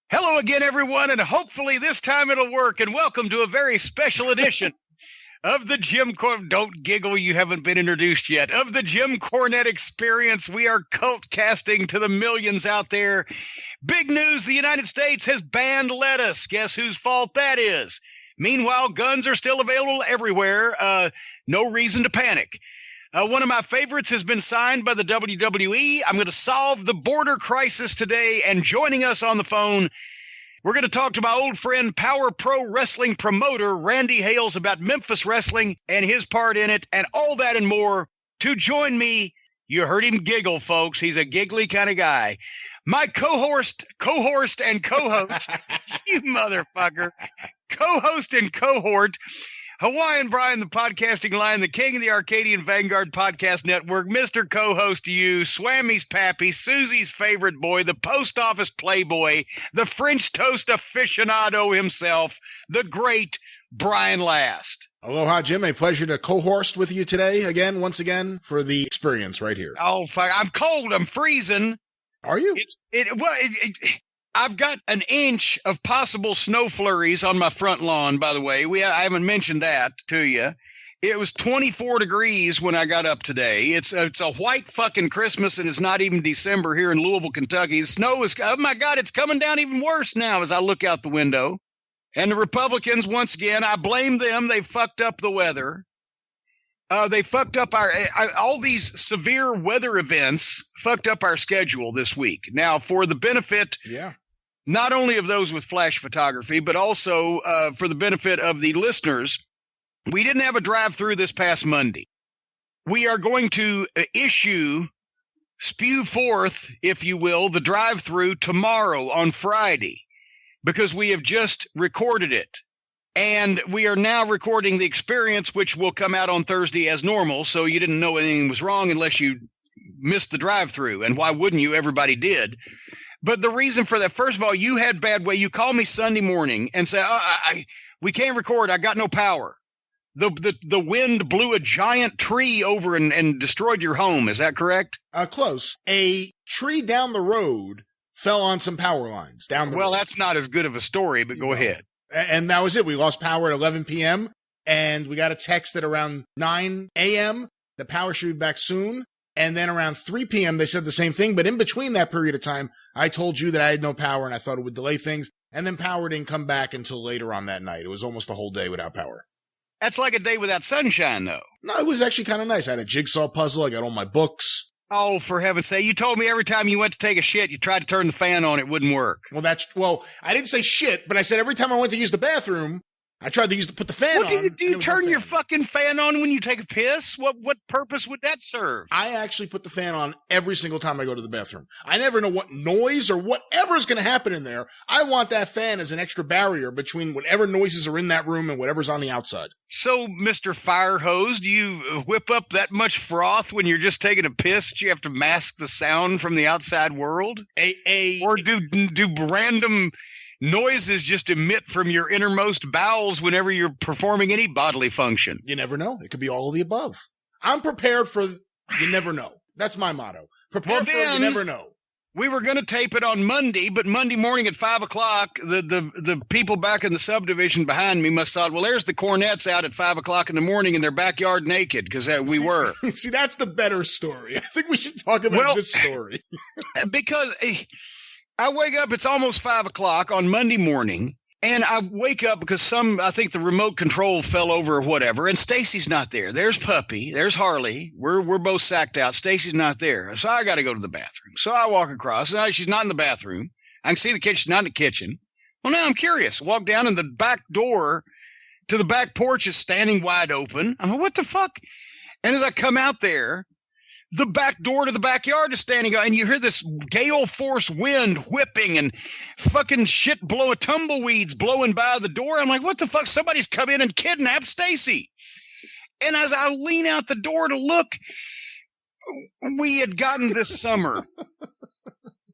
Hello again, everyone, and hopefully this time it'll work. And welcome to a very special edition of the Jim Cornette. Don't giggle, you haven't been introduced yet. Of the Jim Cornette Experience. We are cult casting to the millions out there. Big news, the United States has banned lettuce. Guess whose fault that is? Meanwhile, guns are still available everywhere. No reason to panic. One of my favorites has been signed by the WWE. I'm going to solve the border crisis today, and joining us on the phone, we're going to talk to my old friend, Power Pro Wrestling promoter, Randy Hales, about Memphis wrestling and his part in it, and all that and more. To join me, you heard him giggle, folks. He's a giggly kind of guy. My co-host and co-host, you motherfucker, co-host and cohort, Hawaiian Brian, the podcasting lion, the king of the Arcadian Vanguard Podcast Network, Mr. Co-host to you, Swammy's pappy, Susie's favorite boy, the post office playboy, the French toast aficionado himself, the great Brian Last. Aloha, Jim. A pleasure to co-host with you today once again, for the experience right here. Oh, fuck. I'm cold. I'm freezing. Are you? I've got an inch of possible snow flurries on my front lawn, by the way. I haven't mentioned that to you. It was 24 degrees when I got up today. It's a white fucking Christmas, and it's not even December here in Louisville, Kentucky. The snow is, oh my God, it's coming down even worse now as I look out the window. And the Republicans, once again, I blame them. They fucked up the weather. They fucked up all these severe weather events fucked up our schedule this week. Now, for the benefit, not only of those with flash photography, but also for the benefit of the listeners, we didn't have a drive-through this past Monday. We are going to spew forth, if you will, the drive-through tomorrow on Friday, because we have just recorded it. And we are now recording the experience, which will come out on Thursday as normal, so you didn't know anything was wrong unless you missed the drive-through. And why wouldn't you? Everybody did. But the reason for that, first of all, you had bad way. You called me Sunday morning and said, we can't record. I got no power. The wind blew a giant tree over and destroyed your home. Is that correct? Close. A tree down the road fell on some power lines down the road. Well, that's not as good of a story, but go ahead. And that was it. We lost power at 11 p.m., and we got a text at around 9 a.m. The power should be back soon. And then around 3 p.m., they said the same thing. But in between that period of time, I told you that I had no power, and I thought it would delay things. And then power didn't come back until later on that night. It was almost a whole day without power. That's like a day without sunshine, though. No, it was actually kind of nice. I had a jigsaw puzzle. I got all my books. Oh, for heaven's sake. You told me every time you went to take a shit, you tried to turn the fan on, it wouldn't work. Well, I didn't say shit, but I said every time I went to use the bathroom, I tried to put the fan on. Do you turn your fucking fan on when you take a piss? What purpose would that serve? I actually put the fan on every single time I go to the bathroom. I never know what noise or whatever is going to happen in there. I want that fan as an extra barrier between whatever noises are in that room and whatever's on the outside. So, Mr. Fire Hose, do you whip up that much froth when you're just taking a piss that you have to mask the sound from the outside world? Or do random noises just emit from your innermost bowels whenever you're performing any bodily function? You never know. It could be all of the above. I'm prepared for you never know. That's my motto. Prepared for you never know. We were going to tape it on Monday, but Monday morning at 5 o'clock, the people back in the subdivision behind me must have thought, well, there's the Cornettes out at 5 o'clock in the morning in their backyard naked, because we were. See, that's the better story. I think we should talk about this story. Because I wake up, it's almost 5 o'clock on Monday morning, and I wake up because I think the remote control fell over or whatever, and Stacy's not there. There's Puppy. There's Harley. We're both sacked out. Stacy's not there. So I got to go to the bathroom. So I walk across. Now she's not in the bathroom. I can see the kitchen, not in the kitchen. Well, now I'm curious. Walk down, and the back door to the back porch is standing wide open. I'm like, what the fuck? And as I come out there, the back door to the backyard is standing up, and you hear this gale force wind whipping and fucking shit tumbleweeds blowing by the door. I'm like, what the fuck? Somebody's come in and kidnapped Stacy. And as I lean out the door to look, we had gotten this summer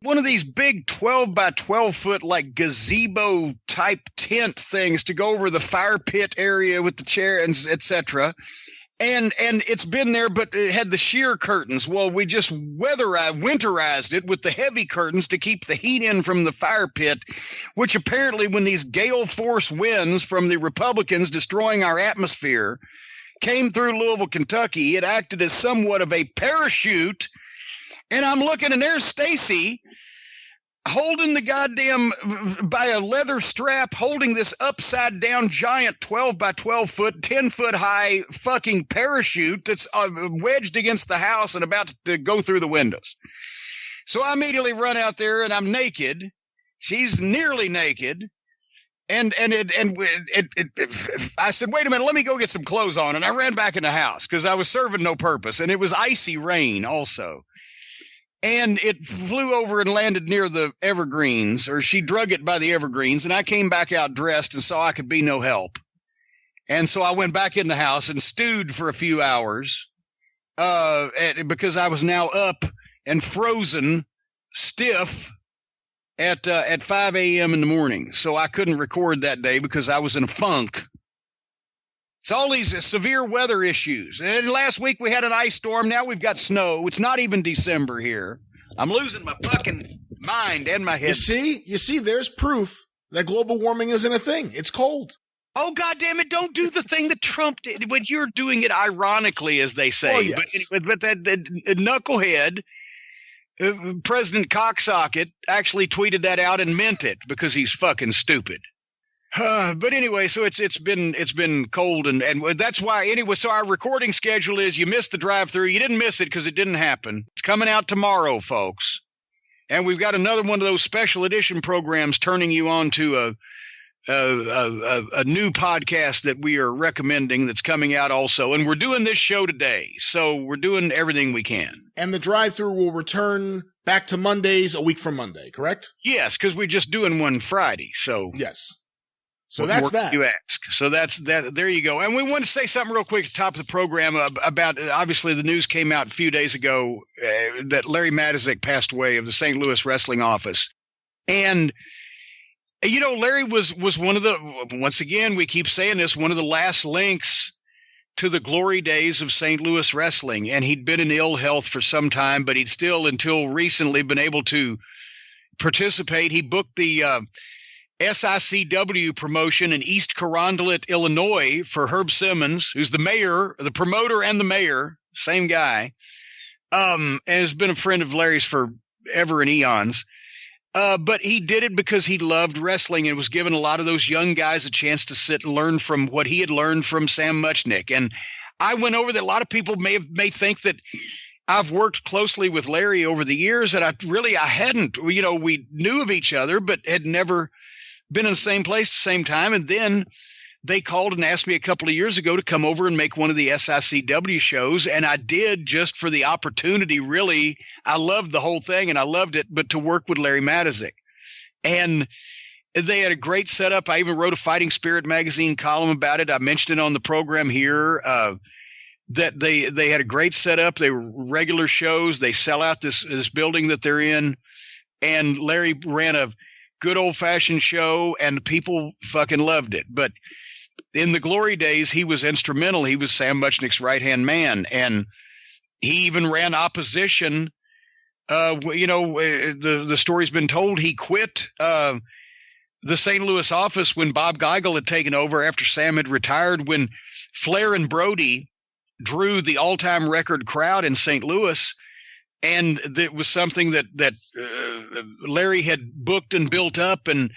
one of these big 12 by 12 foot like gazebo type tent things to go over the fire pit area with the chair and etc. And it's been there, but it had the sheer curtains. Well, we just winterized it with the heavy curtains to keep the heat in from the fire pit, which apparently when these gale force winds from the Republicans destroying our atmosphere came through Louisville, Kentucky, it acted as somewhat of a parachute. And I'm looking, and there's Stacy holding the goddamn, by a leather strap, holding this upside down giant 12 by 12 foot, 10 foot high fucking parachute that's wedged against the house and about to go through the windows. So I immediately run out there, and I'm naked. She's nearly naked. And I said, wait a minute, let me go get some clothes on. And I ran back in the house because I was serving no purpose. And it was icy rain also. And it flew over and landed near the evergreens, or she drug it by the evergreens. And I came back out dressed and saw I could be no help. And so I went back in the house and stewed for a few hours because I was now up and frozen stiff at 5 a.m. in the morning. So I couldn't record that day because I was in a funk. It's all these severe weather issues. And last week we had an ice storm. Now we've got snow. It's not even December here. I'm losing my fucking mind and my head. You see, there's proof that global warming isn't a thing. It's cold. Oh, God damn it. Don't do the thing that Trump did. But you're doing it ironically, as they say. Well, yes. But that knucklehead, President Cocksocket, actually tweeted that out and meant it because he's fucking stupid. But anyway, so it's been cold and that's why anyway. So our recording schedule is you missed the drive-through. You didn't miss it because it didn't happen. It's coming out tomorrow, folks. And we've got another one of those special edition programs turning you on to a new podcast that we are recommending that's coming out also. And we're doing this show today. So we're doing everything we can. And the drive-through will return back to Mondays a week from Monday, correct? Yes, because we're just doing one Friday. So yes. So that's that. You ask. So that's that. There you go. And we want to say something real quick at the top of the program about obviously the news came out a few days ago that Larry Matysik passed away of the St. Louis wrestling office. And, you know, Larry was one of the, once again, we keep saying this, one of the last links to the glory days of St. Louis wrestling. And he'd been in ill health for some time, but he'd still, until recently, been able to participate. He booked the SICW promotion in East Carondelet, Illinois for Herb Simmons, who's the mayor, the promoter and the mayor, same guy, and has been a friend of Larry's for ever and eons. But he did it because he loved wrestling and was giving a lot of those young guys a chance to sit and learn from what he had learned from Sam Muchnick. And I went over that. A lot of people may think that I've worked closely with Larry over the years, and I hadn't. You know, we knew of each other, but had never been in the same place at the same time. And then they called and asked me a couple of years ago to come over and make one of the SICW shows. And I did, just for the opportunity. Really, I loved the whole thing and I loved it, but to work with Larry Matysik. And they had a great setup. I even wrote a Fighting Spirit magazine column about it. I mentioned it on the program here, that they had a great setup. They were regular shows. They sell out this building that they're in. And Larry ran a good old-fashioned show, and people fucking loved it. But in the glory days, he was instrumental. He was Sam Muchnick's right-hand man, and he even ran opposition. The story's been told. He quit the St. Louis office when Bob Geigel had taken over after Sam had retired, when Flair and Brody drew the all-time record crowd in St. Louis. And that was something that Larry had booked and built up and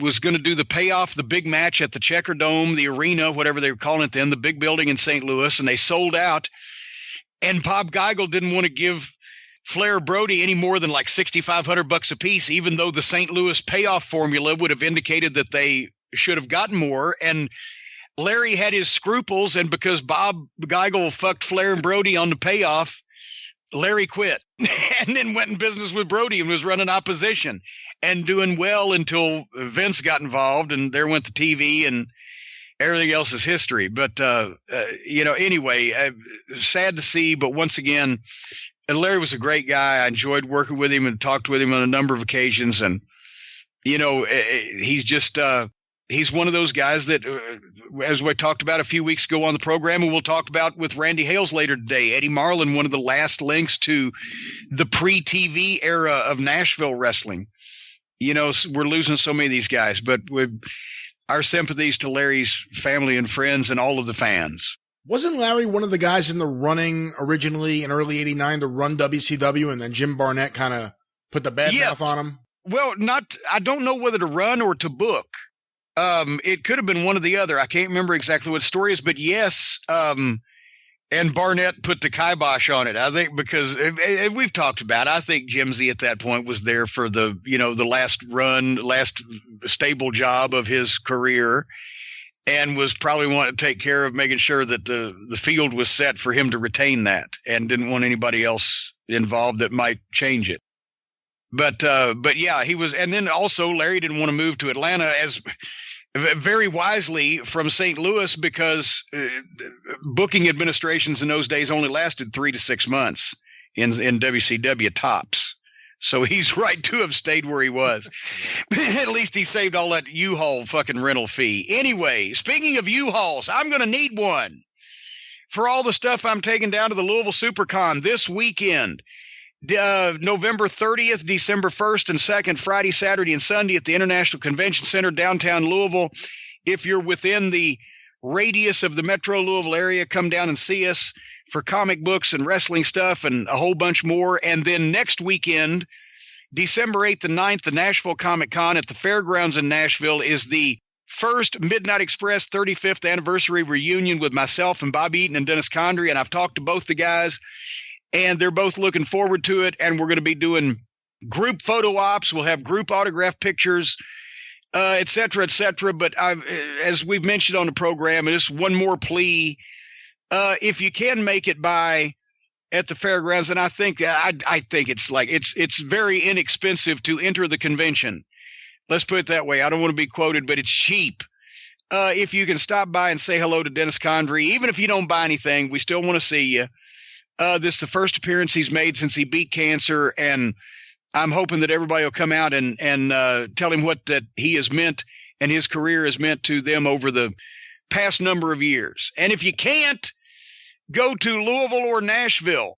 was going to do the payoff, the big match at the Checker Dome, the arena, whatever they were calling it then, the big building in St. Louis, and they sold out. And Bob Geigel didn't want to give Flair Brody any more than like $6,500 a piece, even though the St. Louis payoff formula would have indicated that they should have gotten more. And Larry had his scruples, and because Bob Geigel fucked Flair and Brody on the payoff, Larry quit and then went in business with Brody and was running opposition and doing well until Vince got involved, and there went the TV and everything else is history. But, anyway, sad to see. But once again, Larry was a great guy. I enjoyed working with him and talked with him on a number of occasions. And, he's just he's one of those guys that, as we talked about a few weeks ago on the program, and we'll talk about with Randy Hales later today, Eddie Marlin, one of the last links to the pre-TV era of Nashville wrestling. You know, we're losing so many of these guys, but our sympathies to Larry's family and friends and all of the fans. Wasn't Larry one of the guys in the running originally in early '89 to run WCW, and then Jim Barnett kind of put the bad mouth on him? Well, I don't know whether to run or to book. It could have been one or the other. I can't remember exactly what the story is, but yes. And Barnett put the kibosh on it, I think, because we've talked about it. I think Jimsy at that point was there for the last stable job of his career, and was probably wanting to take care of making sure that the field was set for him to retain that, and didn't want anybody else involved that might change it. But yeah, he was. And then also Larry didn't want to move to Atlanta, as very wisely, from St. Louis, because booking administrations in those days only lasted 3 to 6 months in WCW tops. So he's right to have stayed where he was. At least he saved all that U-Haul fucking rental fee. Anyway, speaking of U-Hauls, I'm going to need one for all the stuff I'm taking down to the Louisville SuperCon this weekend. November 30th, December 1st and 2nd, Friday, Saturday, and Sunday at the International Convention Center, downtown Louisville. If you're within the radius of the Metro Louisville area, come down and see us for comic books and wrestling stuff and a whole bunch more. And then next weekend, December 8th and 9th, the Nashville Comic Con at the Fairgrounds in Nashville is the first Midnight Express 35th anniversary reunion with myself and Bobby Eaton and Dennis Condrey. And I've talked to both the guys, and they're both looking forward to it. And we're going to be doing group photo ops. We'll have group autograph pictures, et cetera, et cetera. But as we've mentioned on the program, and just one more plea, if you can make it by at the fairgrounds, and I think it's like it's very inexpensive to enter the convention. Let's put it that way. I don't want to be quoted, but it's cheap. If you can stop by and say hello to Dennis Condrey, even if you don't buy anything, we still want to see you. This is the first appearance he's made since he beat cancer, and I'm hoping that everybody will come out and tell him what that he has meant and his career has meant to them over the past number of years. And if you can't, go to Louisville or Nashville,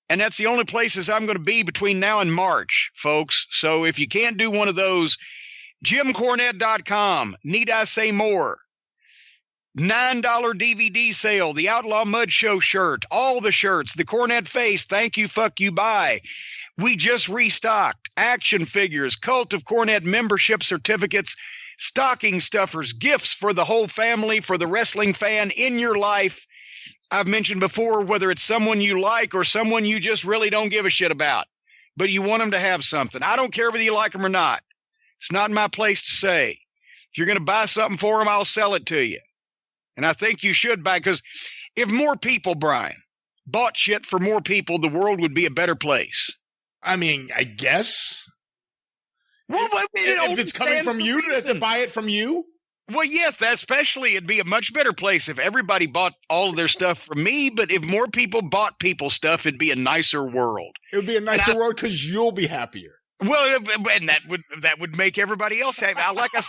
and that's the only places I'm going to be between now and March, folks. So if you can't do one of those, JimCornette.com. Need I say more? $9 DVD sale, the Outlaw Mud Show shirt, all the shirts, the Cornette face, thank you, fuck you, bye. We just restocked action figures, Cult of Cornette membership certificates, stocking stuffers, gifts for the whole family, for the wrestling fan in your life. I've mentioned before, whether it's someone you like or someone you just really don't give a shit about, but you want them to have something. I don't care whether you like them or not. It's not my place to say. If you're going to buy something for them, I'll sell it to you. And I think you should buy, because if more people, Brian, bought shit for more people, the world would be a better place. I mean, I guess. Well, if it's coming from you, to buy it from you? Well, yes, especially it'd be a much better place if everybody bought all of their stuff from me. But if more people bought people's stuff, it'd be a nicer world. It would be a nicer world because you'll be happier. Well, and that would make everybody else happy. Like I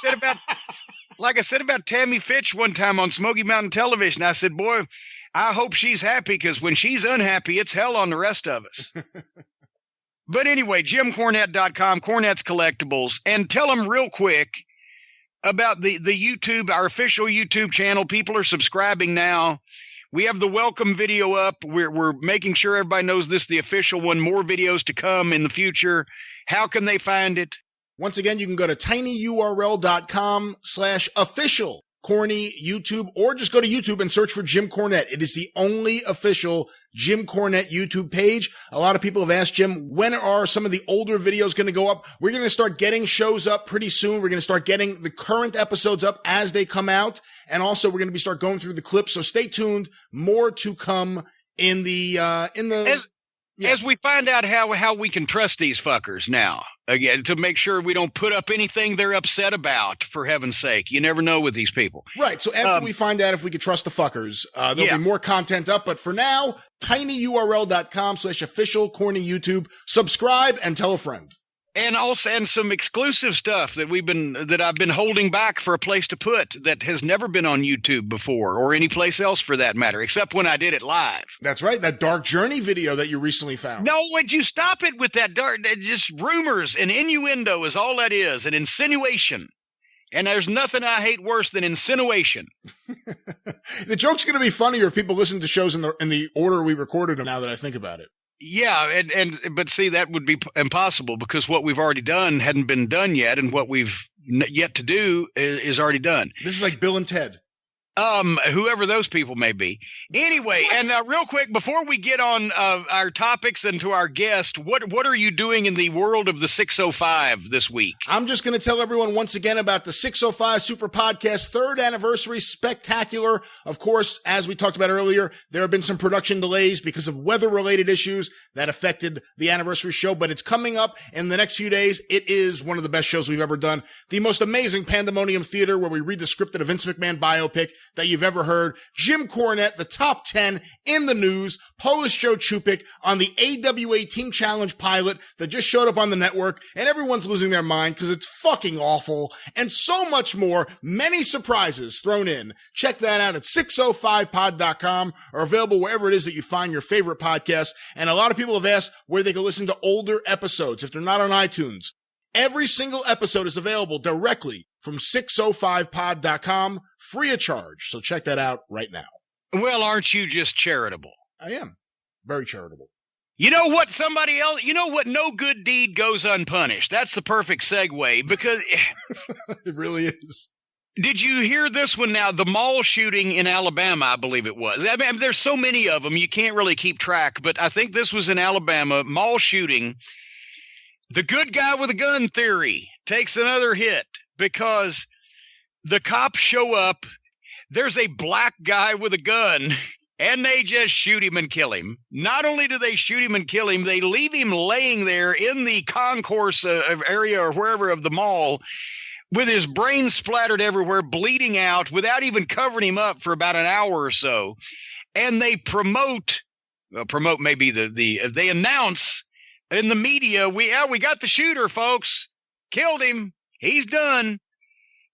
said about Tammy Fitch one time on Smoky Mountain Television, I said, boy, I hope she's happy, because when she's unhappy, it's hell on the rest of us. But anyway, JimCornette.com, Cornette's Collectibles, and tell them real quick about the YouTube, our official YouTube channel. People are subscribing now. We have the welcome video up. We're making sure everybody knows this is the official one. More videos to come in the future. How can they find it? Once again, you can go to tinyurl.com/official corny YouTube, or just go to YouTube and search for Jim Cornette. It is the only official Jim Cornette YouTube page. A lot of people have asked Jim, when are some of the older videos going to go up? We're going to start getting shows up pretty soon. We're going to start getting the current episodes up as they come out. And also we're going to start going through the clips. So stay tuned. More to come in the as we find out how we can trust these fuckers now, again, to make sure we don't put up anything they're upset about, for heaven's sake. You never know with these people. Right. So after we find out if we can trust the fuckers, there'll be more content up. But for now, tinyurl.com/official corny YouTube. Subscribe and tell a friend. And also, and some exclusive stuff that I've been holding back for a place to put that has never been on YouTube before, or any place else for that matter, except when I did it live. That's right. That Dark Journey video that you recently found. No, would you stop it with that dark? Just rumors and innuendo is all that is, an insinuation. And there's nothing I hate worse than insinuation. The joke's going to be funnier if people listen to shows in the order we recorded them. Now that I think about it. Yeah, but see, that would be impossible because what we've already done hadn't been done yet, and what we've yet to do is already done. This is like Bill and Ted. Whoever those people may be. Anyway, and real quick, before we get on our topics and to our guest, what are you doing in the world of the 605 this week? I'm just going to tell everyone once again about the 605 Super Podcast 3rd anniversary spectacular. Of course, as we talked about earlier, there have been some production delays because of weather-related issues that affected the anniversary show, but it's coming up in the next few days. It is one of the best shows we've ever done. The most amazing Pandemonium Theater where we read the script of a Vince McMahon biopic that you've ever heard. Jim Cornette, the top 10 in the news. Polish Joe Chupik on the AWA Team Challenge pilot that just showed up on the network, and everyone's losing their mind because it's fucking awful. And so much more. Many surprises thrown in. Check that out at 605pod.com or available wherever it is that you find your favorite podcast. And a lot of people have asked where they can listen to older episodes if they're not on iTunes. Every single episode is available directly from 605pod.com, free of charge. So check that out right now. Well, aren't you just charitable? I am. Very charitable. You know what, no good deed goes unpunished. That's the perfect segue because it really is. Did you hear this one now? The mall shooting in Alabama, I believe it was. I mean, there's so many of them, you can't really keep track, but I think this was in Alabama, mall shooting. The good guy with a gun theory takes another hit because the cops show up. There's a black guy with a gun, and they just shoot him and kill him. Not only do they shoot him and kill him, they leave him laying there in the concourse area or wherever of the mall with his brains splattered everywhere, bleeding out, without even covering him up for about an hour or so. And they they announce in the media, we got the shooter, folks. Killed him. He's done.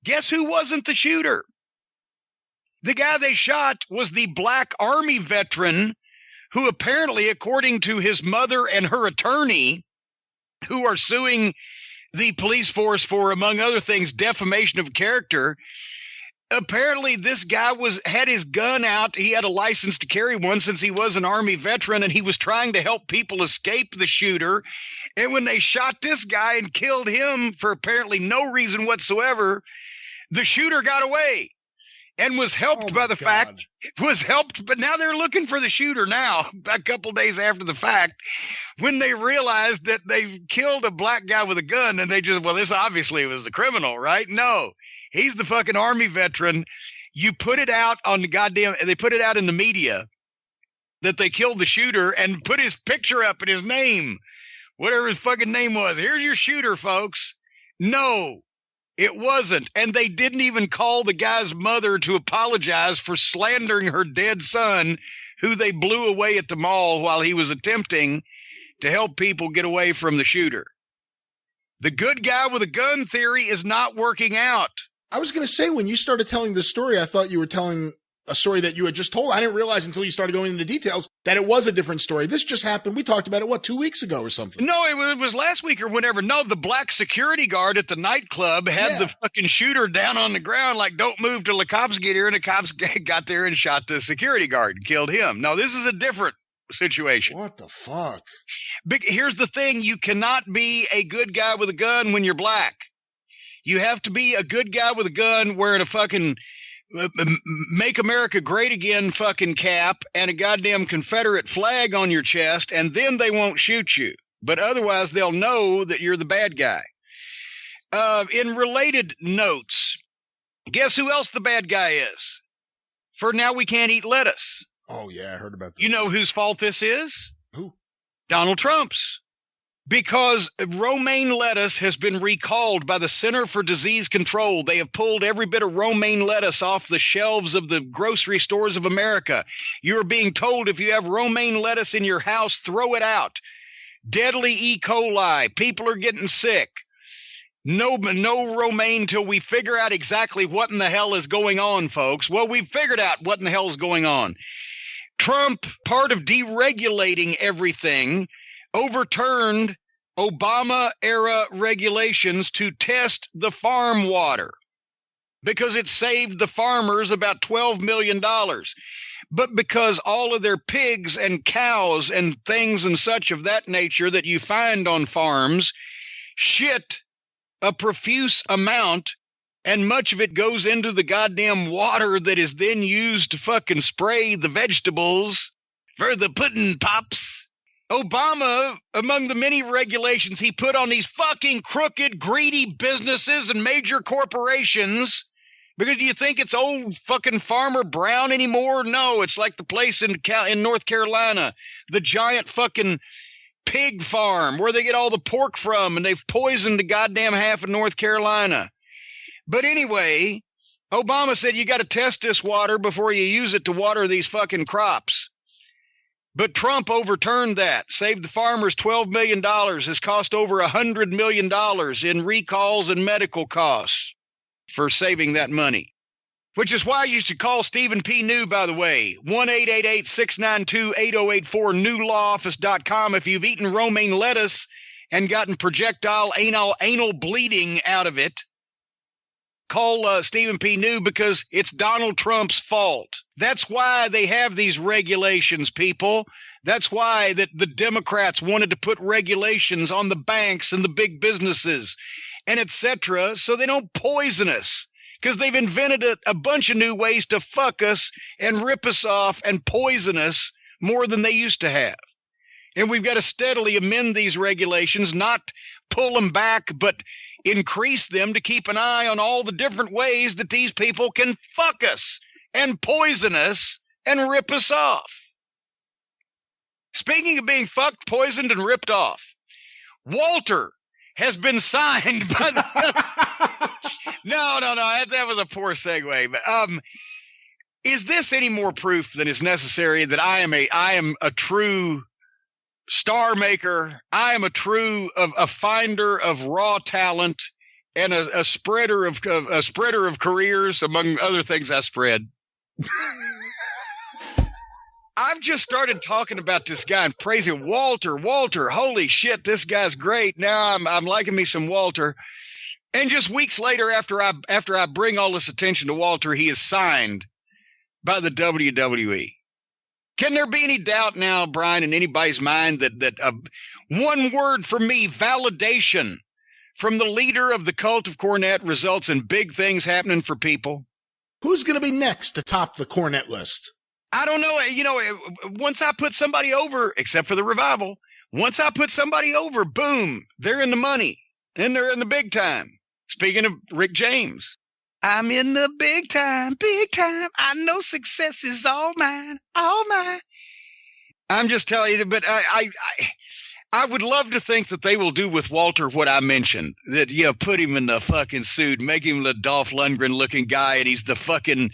Guess who wasn't the shooter? The guy they shot was the Black Army veteran who apparently, according to his mother and her attorney, who are suing the police force for, among other things, defamation of character, apparently this guy had his gun out. He had a license to carry one since he was an Army veteran, and he was trying to help people escape the shooter. And when they shot this guy and killed him for apparently no reason whatsoever, the shooter got away and was helped by the fact, but now they're looking for the shooter now, a couple days after the fact, when they realized that they killed a black guy with a gun, and they just, well, this obviously was the criminal, right? No. He's the fucking Army veteran. You put it out on they put it out in the media that they killed the shooter and put his picture up and his name, whatever his fucking name was. Here's your shooter, folks. No, it wasn't. And they didn't even call the guy's mother to apologize for slandering her dead son, who they blew away at the mall while he was attempting to help people get away from the shooter. The good guy with a gun theory is not working out. I was going to say, when you started telling this story, I thought you were telling a story that you had just told. I didn't realize until you started going into details that it was a different story. This just happened. We talked about it, 2 weeks ago or something? No, it was last week or whenever. No, the black security guard at the nightclub had the fucking shooter down on the ground like, don't move till the cops get here. And the cops got there and shot the security guard and killed him. No, this is a different situation. What the fuck? Here's the thing. You cannot be a good guy with a gun when you're black. You have to be a good guy with a gun wearing a fucking Make America Great Again fucking cap and a goddamn Confederate flag on your chest, and then they won't shoot you. But otherwise, they'll know that you're the bad guy. In related notes, guess who else the bad guy is? For now, we can't eat lettuce. Oh, yeah, I heard about this. You know whose fault this is? Who? Donald Trump's. Because romaine lettuce has been recalled by the Center for Disease Control. They have pulled every bit of romaine lettuce off the shelves of the grocery stores of America. You're being told if you have romaine lettuce in your house, throw it out. deadly E. coli. People are getting sick. No romaine till we figure out exactly what in the hell is going on, folks. Well, we've figured out what in the hell is going on. Trump, part of deregulating everything, overturned Obama-era regulations to test the farm water because it saved the farmers about $12 million. But because all of their pigs and cows and things and such of that nature that you find on farms shit a profuse amount, and much of it goes into the goddamn water that is then used to fucking spray the vegetables for the pudding pops. Obama, among the many regulations he put on these fucking crooked, greedy businesses and major corporations, because do you think it's old fucking Farmer Brown anymore? No, it's like the place in North Carolina, the giant fucking pig farm where they get all the pork from, and they've poisoned the goddamn half of North Carolina. But anyway, Obama said you got to test this water before you use it to water these fucking crops. But Trump overturned that, saved the farmers $12 million, has cost over $100 million in recalls and medical costs for saving that money. Which is why you should call Stephen P. New, by the way, 1-888-692-8084, newlawoffice.com. If you've eaten romaine lettuce and gotten projectile anal bleeding out of it, call Stephen P. New, because it's Donald Trump's fault. That's why they have these regulations, people. That's why that the Democrats wanted to put regulations on the banks and the big businesses and etc. so they don't poison us, because they've invented a bunch of new ways to fuck us and rip us off and poison us more than they used to have. And we've got to steadily amend these regulations, not pull them back, but increase them to keep an eye on all the different ways that these people can fuck us and poison us and rip us off. Speaking of being fucked, poisoned, and ripped off, Walter has been signed by the... No, that was a poor segue. But is this any more proof than is necessary that I am a true star maker? I am a finder of raw talent and a spreader of careers, among other things I spread. I've just started talking about this guy and praising Walter. Holy shit, this guy's great. Now I'm liking me some Walter. And just weeks later, after I bring all this attention to Walter, he is signed by the WWE. Can there be any doubt now, Brian, in anybody's mind that one word from me, validation, from the leader of the cult of Cornette results in big things happening for people? Who's going to be next to top the Cornette list? I don't know. Once I put somebody over, except for the revival, once I put somebody over, boom, they're in the money and they're in the big time. Speaking of Rick James, I'm in the big time. I know success is all mine. I'm just telling you, but I would love to think that they will do with Walter what I mentioned, that, put him in the fucking suit, make him the Dolph Lundgren looking guy, and he's the fucking,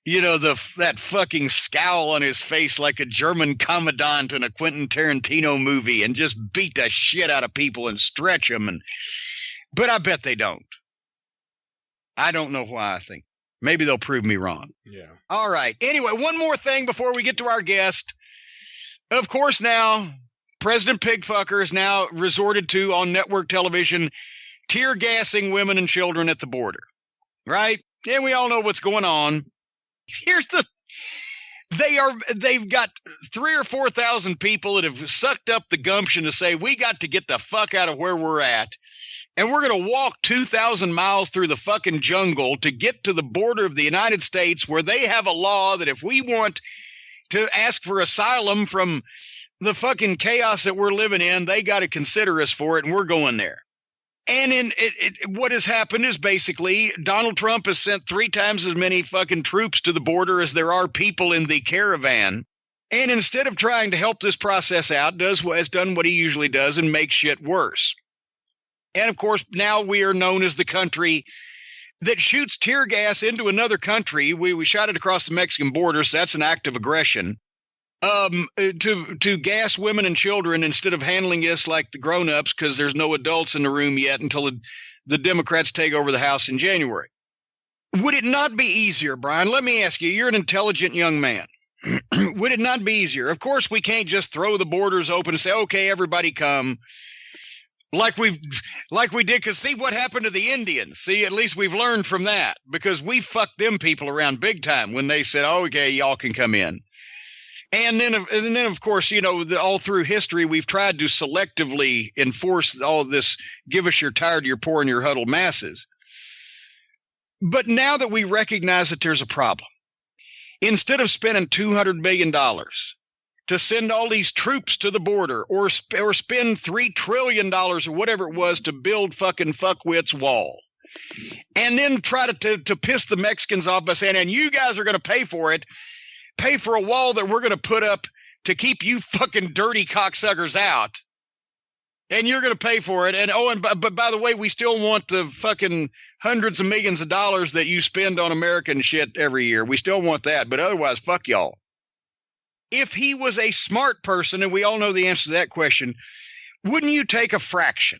that fucking scowl on his face like a German commandant in a Quentin Tarantino movie, and just beat the shit out of people and stretch them. But I bet they don't. I don't know why I think. Maybe they'll prove me wrong. Yeah. All right. Anyway, one more thing before we get to our guest. Of course, now President Pigfucker is now resorted to on network television, tear gassing women and children at the border. Right? And we all know what's going on. They've got 3,000 or 4,000 people that have sucked up the gumption to say, we got to get the fuck out of where we're at. And we're going to walk 2,000 miles through the fucking jungle to get to the border of the United States, where they have a law that if we want to ask for asylum from the fucking chaos that we're living in, they got to consider us for it, and we're going there. And what has happened is basically Donald Trump has sent 3 times as many fucking troops to the border as there are people in the caravan. And instead of trying to help this process out, has done what he usually does and make shit worse. And, of course, now we are known as the country that shoots tear gas into another country. We shot it across the Mexican border, so that's an act of aggression. to gas women and children instead of handling this like the grown-ups, because there's no adults in the room yet until the Democrats take over the House in January. Would it not be easier, Brian? Let me ask you, you're an intelligent young man. Would it not be easier? Of course, we can't just throw the borders open and say, okay, everybody come. Like we did, because see what happened to the Indians. See, at least we've learned from that, because we fucked them people around big time when they said, oh, okay, y'all can come in. And then, of course, you know, all through history, we've tried to selectively enforce all of this, give us your tired, your poor, and your huddled masses. But now that we recognize that there's a problem, instead of spending $200 million to send all these troops to the border or spend $3 trillion or whatever it was to build fucking fuckwits wall, and then try to piss the Mexicans off by saying, and you guys are going to pay for it, pay for a wall that we're going to put up to keep you fucking dirty cocksuckers out. And you're going to pay for it. And but by the way, we still want the fucking hundreds of millions of dollars that you spend on American shit every year. We still want that. But otherwise, fuck y'all. If he was a smart person, and we all know the answer to that question, wouldn't you take a fraction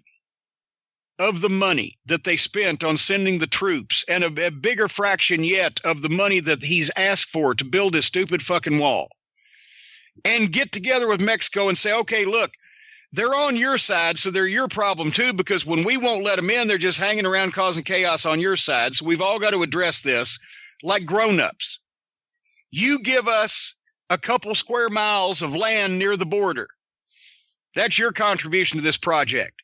of the money that they spent on sending the troops and a bigger fraction yet of the money that he's asked for to build this stupid fucking wall, and get together with Mexico and say, okay, look, they're on your side, so they're your problem too, because when we won't let them in, they're just hanging around causing chaos on your side. So we've all got to address this like grown-ups. You give us a couple square miles of land near the border. That's your contribution to this project.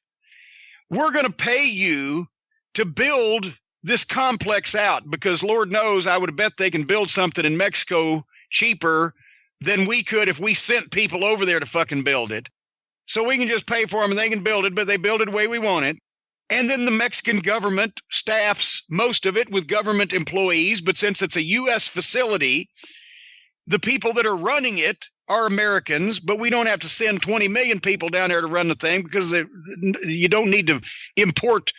We're going to pay you to build this complex out, because Lord knows I would bet they can build something in Mexico cheaper than we could if we sent people over there to fucking build it. So we can just pay for them and they can build it, but they build it the way we want it. And then the Mexican government staffs most of it with government employees. But since it's a U.S. facility, the people that are running it are Americans, but we don't have to send 20 million people down there to run the thing, because you don't need to import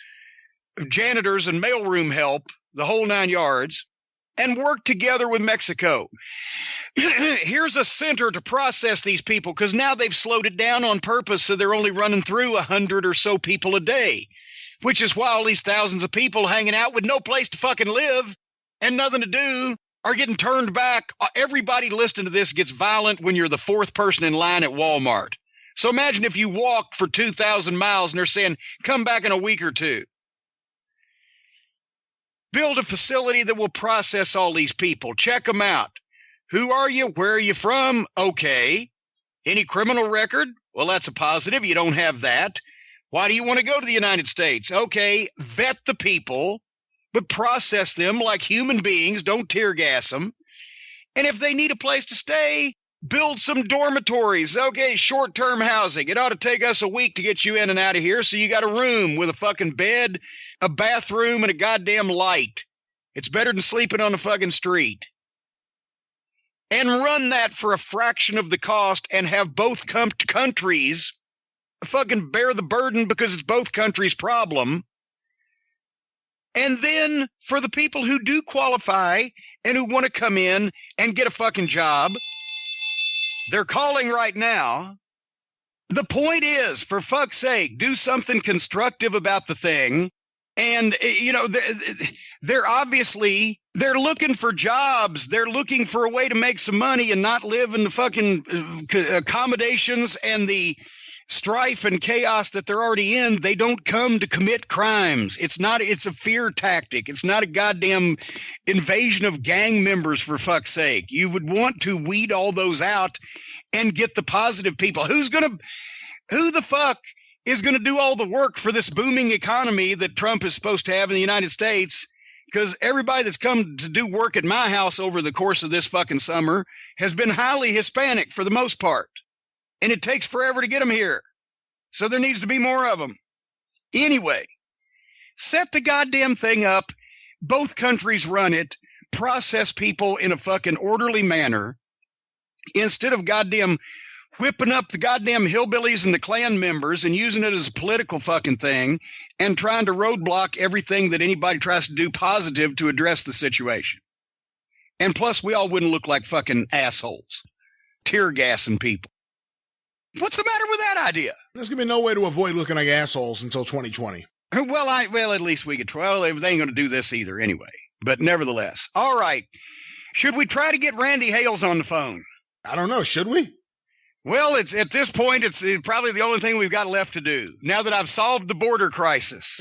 janitors and mailroom help, the whole 9 yards, and work together with Mexico. Here's a center to process these people, because now they've slowed it down on purpose, so they're only running through 100 or so people a day, which is why all these thousands of people hanging out with no place to fucking live and nothing to do are getting turned back. Everybody listening to this gets violent when you're the fourth person in line at Walmart. So imagine if you walk for 2,000 miles and they're saying, come back in a week or two. Build a facility that will process all these people. Check them out. Who are you? Where are you from? Okay. Any criminal record? Well, that's a positive. You don't have that. Why do you want to go to the United States? Okay. Vet the people, but process them like human beings. Don't tear gas them. And if they need a place to stay, build some dormitories. Okay, short-term housing. It ought to take us a week to get you in and out of here, so you got a room with a fucking bed, a bathroom, and a goddamn light. It's better than sleeping on the fucking street. And run that for a fraction of the cost and have both countries fucking bear the burden, because it's both countries' problem. And then for the people who do qualify and who want to come in and get a fucking job, they're calling right now. The point is, for fuck's sake, do something constructive about the thing. And, you know, they're obviously, they're looking for jobs. They're looking for a way to make some money and not live in the fucking accommodations and the strife and chaos that they're already in. They don't come to commit crimes. It's a fear tactic. It's not a goddamn invasion of gang members, for fuck's sake. You would want to weed all those out and get the positive people. Who the fuck is going to do all the work for this booming economy that Trump is supposed to have in the United States? Because everybody that's come to do work at my house over the course of this fucking summer has been highly Hispanic for the most part. And it takes forever to get them here. So there needs to be more of them. Anyway, set the goddamn thing up. Both countries run it. Process people in a fucking orderly manner. Instead of goddamn whipping up the goddamn hillbillies and the Klan members and using it as a political fucking thing and trying to roadblock everything that anybody tries to do positive to address the situation. And plus, we all wouldn't look like fucking assholes. tear gassing people. What's the matter with that idea? There's going to be no way to avoid looking like assholes until 2020. Well, at least we could try. Well, they ain't going to do this either anyway. But nevertheless. All right. Should we try to get Randy Hales on the phone? I don't know. Should we? Well, it's at this point, it's probably the only thing we've got left to do. Now that I've solved the border crisis.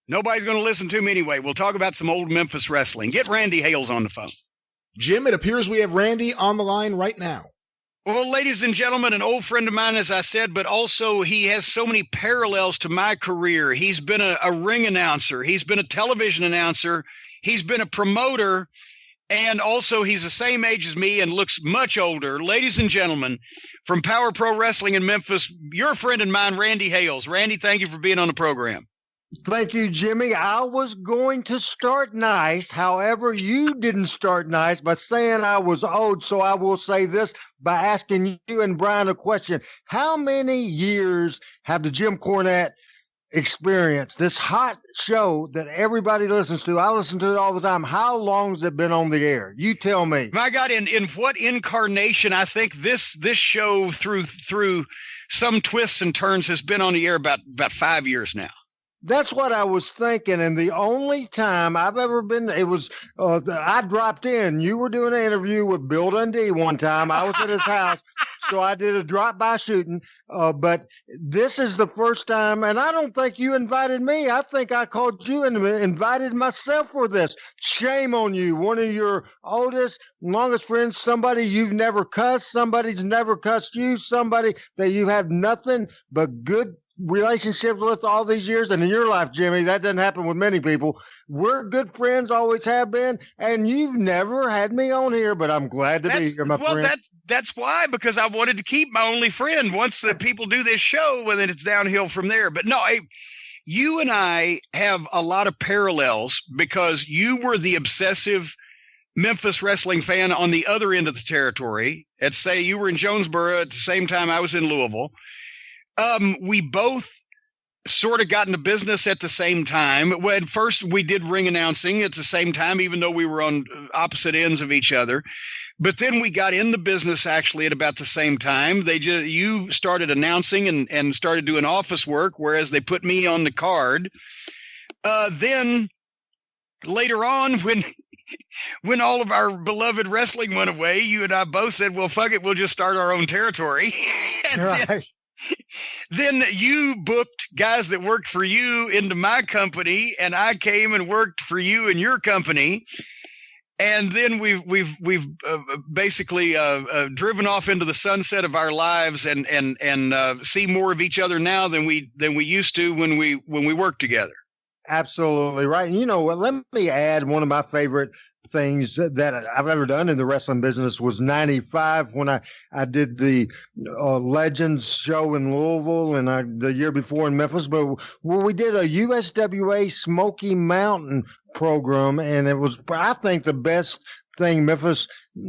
Nobody's going to listen to me anyway. We'll talk about some old Memphis wrestling. Get Randy Hales on the phone. Jim, it appears we have Randy on the line right now. Well, ladies and gentlemen, an old friend of mine, as I said, but also he has so many parallels to my career. He's been a ring announcer. He's been a television announcer. He's been a promoter. And also he's the same age as me and looks much older. Ladies and gentlemen, from Power Pro Wrestling in Memphis, your friend and mine, Randy Hales. Randy, thank you for being on the program. Thank you, Jimmy. I was going to start nice. However, you didn't start nice by saying I was old. So I will say this by asking you and Brian a question. How many years have the Jim Cornette experience, this hot show that everybody listens to? I listen to it all the time. How long has it been on the air? You tell me. My God, in what incarnation? I think this show through some twists and turns has been on the air about 5 years now. That's what I was thinking. And the only time I've ever been, it was, I dropped in. You were doing an interview with Bill Dundee one time. I was at his house. So I did a drop-by shooting. But this is the first time, and I don't think you invited me. I think I called you and invited myself for this. Shame on you. One of your oldest, longest friends, somebody you've never cussed, somebody's never cussed you, somebody that you have nothing but good relationships with all these years. And in your life, Jimmy, that doesn't happen with many people. We're good friends, always have been, and you've never had me on here, but I'm glad to be here, my friend. Well, that's why, because I wanted to keep my only friend. Once the people do this show, well, then it's downhill from there. But no, you and I have a lot of parallels because you were the obsessive Memphis wrestling fan on the other end of the territory. Let's say you were in Jonesboro at the same time I was in Louisville. We both sort of got into business at the same time. When first we did ring announcing at the same time, even though we were on opposite ends of each other. But then we got in the business actually at about the same time. You started announcing and started doing office work, whereas they put me on the card. Then later on, when all of our beloved wrestling went away, you and I both said, well, fuck it, we'll just start our own territory. Right. Then you booked guys that worked for you into my company, and I came and worked for you in your company. And then we've basically driven off into the sunset of our lives and see more of each other now than we used to when we worked together. Absolutely right. And you know what? Let me add one of my favorite things that I've ever done in the wrestling business was 95 when I did the Legends show in Louisville and the year before in Memphis. But we did a USWA Smoky Mountain program, and it was, I think, the best thing Memphis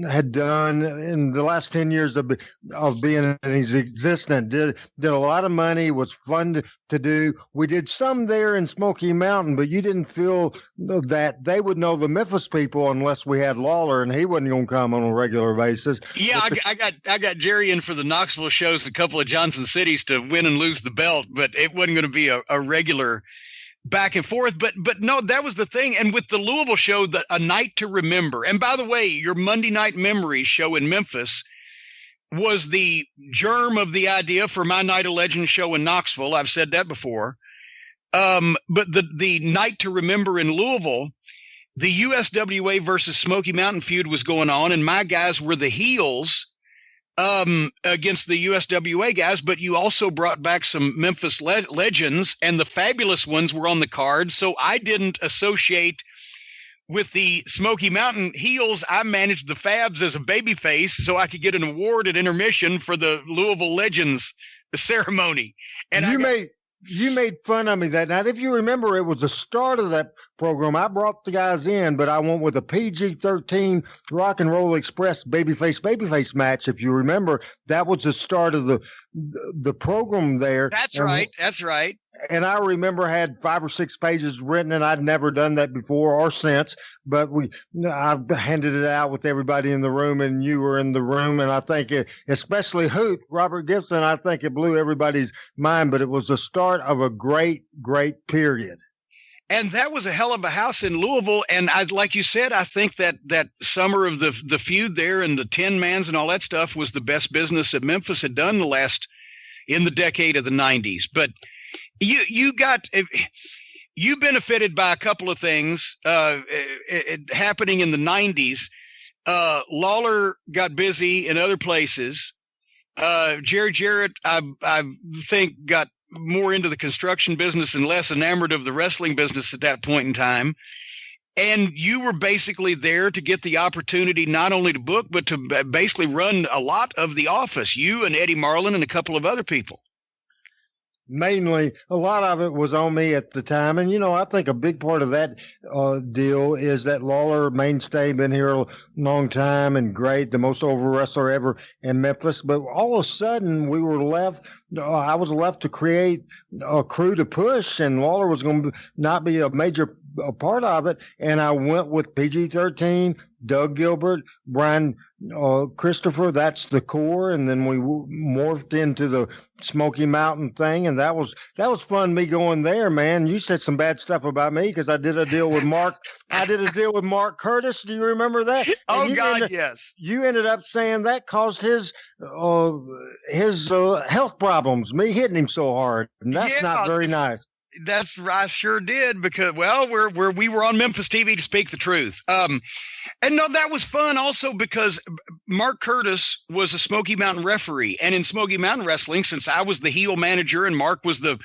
had done in the last 10 years of being in existence. Did a lot of money, was fun to do. We did some there in Smoky Mountain, but you didn't feel that they would know the Memphis people unless we had Lawler, and he wasn't going to come on a regular basis. Yeah, I got Jerry in for the Knoxville shows, a couple of Johnson cities to win and lose the belt, but it wasn't going to be a regular back and forth. But no, that was the thing. And with the Louisville show, A Night to Remember. And by the way, your Monday Night Memories show in Memphis was the germ of the idea for my Night of Legends show in Knoxville. I've said that before. But the Night to Remember in Louisville, the USWA versus Smoky Mountain feud was going on, and my guys were the heels against the USWA guys, but you also brought back some Memphis legends, and the fabulous ones were on the card. So I didn't associate with the Smoky Mountain heels. I managed the Fabs as a babyface so I could get an award at intermission for the Louisville Legends ceremony. And you made fun of me that night. If you remember, it was the start of that program. I brought the guys in, but I went with a PG-13 Rock and Roll Express babyface match. If you remember, that was the start of the program there. That's right. And I remember I had 5 or 6 pages written, and I'd never done that before or since. But I handed it out with everybody in the room, and you were in the room. And I think, especially Hoot, Robert Gibson, I think it blew everybody's mind. But it was the start of a great, great period. And that was a hell of a house in Louisville. And like you said, I think that summer of the feud there and the 10 mans and all that stuff was the best business that Memphis had done in the decade of the 90s. But you benefited by a couple of things happening in the 90s. Lawler got busy in other places. Jerry Jarrett, I think, got more into the construction business and less enamored of the wrestling business at that point in time. And you were basically there to get the opportunity not only to book, but to basically run a lot of the office, you and Eddie Marlin and a couple of other people. Mainly, a lot of it was on me at the time. And, I think a big part of that deal is that Lawler, mainstay, been here a long time and great, the most over wrestler ever in Memphis. But all of a sudden, we were left, I was left to create a crew to push, and Lawler was going to not be a major part of it. And I went with PG-13, Doug Gilbert, Brian Christopher. That's the core. And then we morphed into the Smoky Mountain thing. And that was fun, me going there, man. You said some bad stuff about me because I did a deal with Mark. I did a deal with Mark Curtis. Do you remember that? Oh, God, yes. You ended up saying that caused his health problems, me hitting him so hard. And that's not very nice. I sure did, because, we were on Memphis TV to speak the truth. And no, that was fun also because Mark Curtis was a Smoky Mountain referee. And in Smoky Mountain Wrestling, since I was the heel manager and Mark was the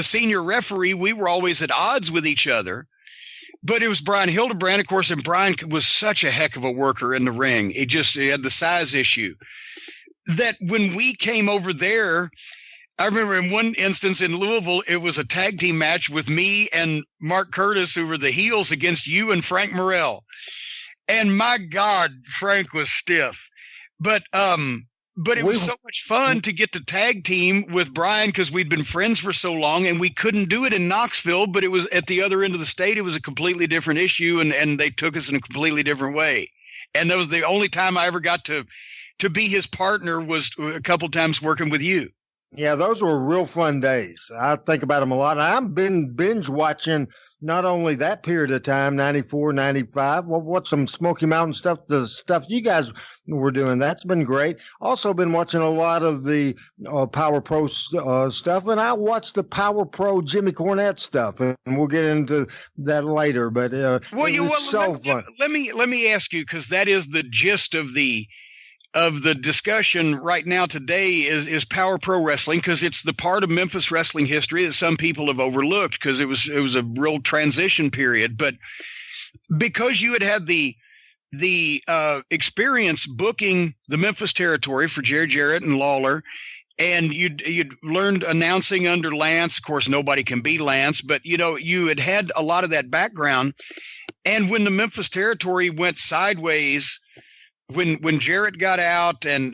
senior referee, we were always at odds with each other. But it was Brian Hildebrand, of course, and Brian was such a heck of a worker in the ring. He had the size issue that when we came over there, I remember in one instance in Louisville, it was a tag team match with me and Mark Curtis, who were the heels, against you and Frank Morrell. And my God, Frank was stiff. But it was so much fun to get to tag team with Brian because we'd been friends for so long, and we couldn't do it in Knoxville, but it was at the other end of the state. It was a completely different issue, and they took us in a completely different way. And that was the only time I ever got to be his partner, was a couple times working with you. Yeah, those were real fun days. I think about them a lot. I've been binge watching not only that period of time, 94, 95, what's some Smoky Mountain stuff, the stuff you guys were doing. That's been great. Also been watching a lot of the Power Pro stuff, and I watched the Power Pro Jimmy Cornette stuff, and we'll get into that later. But so fun. Let me ask you, because that is the gist of the discussion right now today is Power Pro Wrestling, because it's the part of Memphis wrestling history that some people have overlooked because it was a real transition period. But because you had the experience booking the Memphis territory for Jerry Jarrett and Lawler, and you'd learned announcing under Lance. Of course, nobody can be Lance, but you had a lot of that background. And when the Memphis territory went sideways, when Jarrett got out and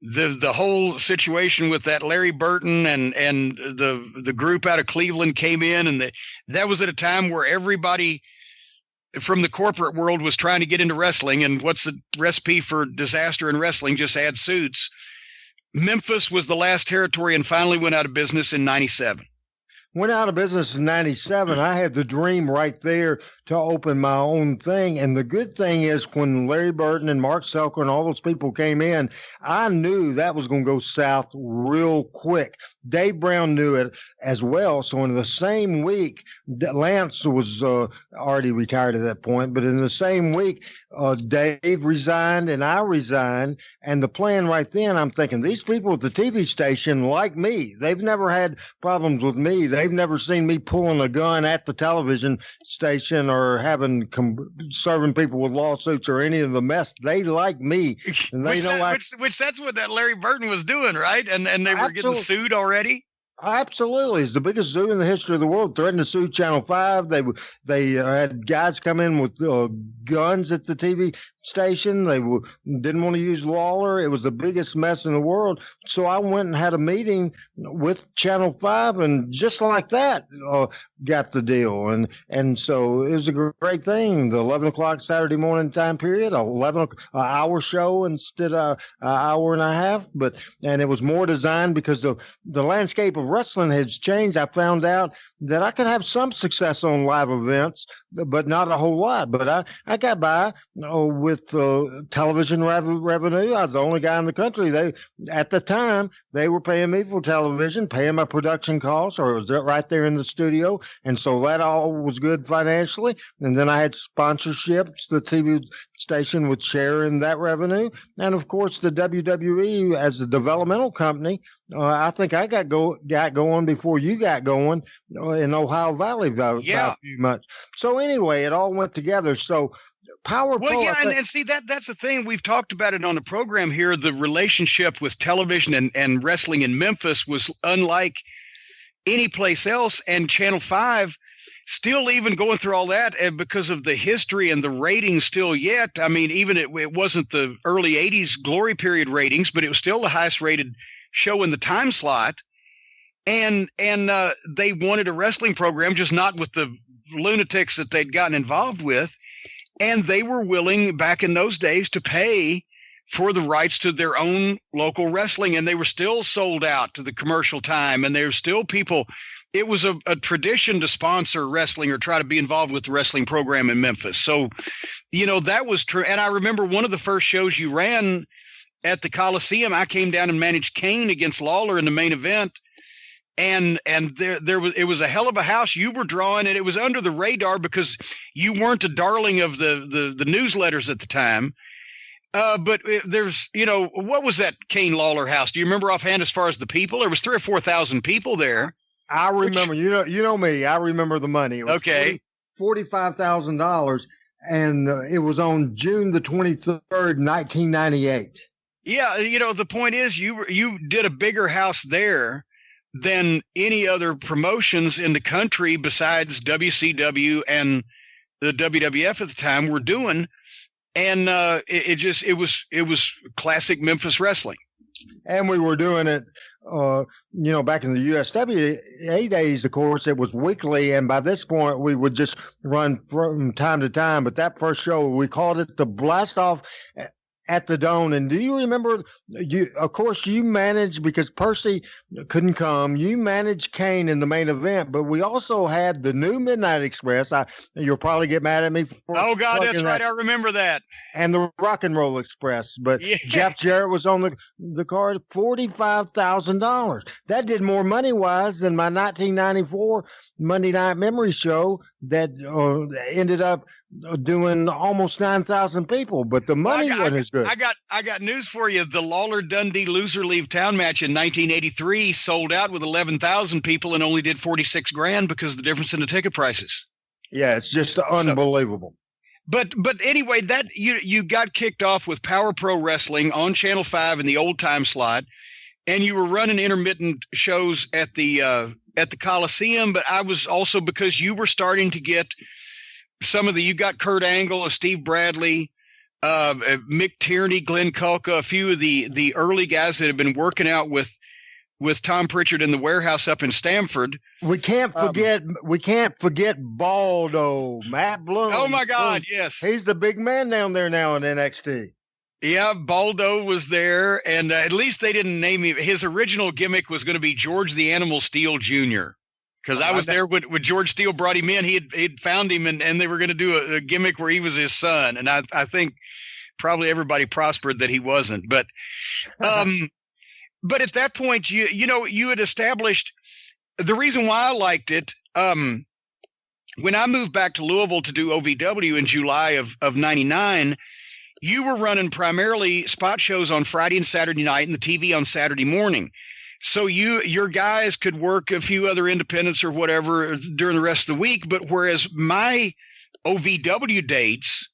the whole situation with that Larry Burton and the group out of Cleveland came in, and that was at a time where everybody from the corporate world was trying to get into wrestling. And what's the recipe for disaster in wrestling? Just add suits. Memphis was the last territory and finally went out of business in 97. Went out of business in 97. I had the dream right there to open my own thing. And the good thing is when Larry Burton and Mark Selker and all those people came in, I knew that was going to go south real quick. Dave Brown knew it as well. So in the same week, Lance was already retired at that point, but in the same week, Dave resigned and I resigned. And the plan right then, I'm thinking, these people at the TV station like me. They've never had problems with me. They've never seen me pulling a gun at the television station or serving people with lawsuits or any of the mess. They like me. And they which that's what that Larry Burton was doing, right? And they were getting sued already. Absolutely. It's the biggest zoo in the history of the world. Threatened to sue Channel 5. They had guys come in with guns at the TV station. They didn't want to use Lawler. It was the biggest mess in the world. So I went and had a meeting with Channel 5, and just like that, got the deal. And so it was a great thing. The 11 o'clock Saturday morning time period, 11-hour show instead of an hour and a half. And it was more designed because the landscape of wrestling has changed. I found out that I could have some success on live events, but not a whole lot. But I got by with television revenue. I was the only guy in the country. At the time, they were paying me for television, paying my production costs, or it was right there in the studio. And so that all was good financially. And then I had sponsorships. The TV station would share in that revenue. And of course, the WWE as a developmental company, I think I got going before you got going in Ohio Valley by a few months. So anyway, it all went together. So Power Pro. Well, yeah, and see that's the thing. We've talked about it on the program here. The relationship with television and wrestling in Memphis was unlike any place else. And Channel 5 still even going through all that, and because of the history and the ratings still yet. I mean, even it wasn't the early 80s glory period ratings, but it was still the highest rated show in the time slot. And they wanted a wrestling program, just not with the lunatics that they'd gotten involved with. And they were willing back in those days to pay for the rights to their own local wrestling. And they were still sold out to the commercial time. And there's still people. It was a tradition to sponsor wrestling or try to be involved with the wrestling program in Memphis. So, that was true. And I remember one of the first shows you ran at the Coliseum, I came down and managed Kane against Lawler in the main event. And it was a hell of a house you were drawing, and it was under the radar because you weren't a darling of the newsletters at the time. But there's, what was that Kane Lawler house? Do you remember offhand as far as the people? There was 3,000 or 4,000 people there. I remember, you know me. I remember the money. It was okay. $45,000, and it was on June the 23rd, 1998. Yeah, the point is you did a bigger house there than any other promotions in the country besides WCW and the WWF at the time were doing. And it was classic Memphis wrestling. And we were doing it, back in the USWA days, of course, it was weekly. And by this point, we would just run from time to time. But that first show, we called it the Blast Off at the Dome. And do you remember, of course, you managed, because Percy couldn't come, you managed Kane in the main event, but we also had the new Midnight Express. You'll probably get mad at me. Oh, God, that's right. I remember that. And the Rock and Roll Express. But yeah. Jeff Jarrett was on the card, $45,000. That did more money-wise than my 1994 Monday Night Memory show that ended up doing almost 9,000 people, but the money wasn't as good. I got news for you. The Lawler Dundee loser leave town match in 1983 sold out with 11,000 people and only did 46 grand because of the difference in the ticket prices. Yeah, it's just unbelievable. But anyway, that you got kicked off with Power Pro Wrestling on Channel 5 in the old time slot, and you were running intermittent shows at the Coliseum. But I was also, because you were starting to get you got Kurt Angle, Steve Bradley, Mick Tierney, Glenn Kulka, a few of the early guys that have been working out with Tom Pritchard in the warehouse up in Stamford. We can't forget Baldo, Matt Bloom. Oh my God, yes. He's the big man down there now in NXT. Yeah, Baldo was there, and at least they didn't name him. His original gimmick was going to be George the Animal Steele Jr., because I was there when George Steele brought him in. He'd found him, and they were going to do a gimmick where he was his son. And I think probably everybody prospered that he wasn't. But but at that point, you had established the reason why I liked it. When I moved back to Louisville to do OVW in July of 99, you were running primarily spot shows on Friday and Saturday night and the TV on Saturday morning. So your guys could work a few other independents or whatever during the rest of the week. But whereas my OVW dates,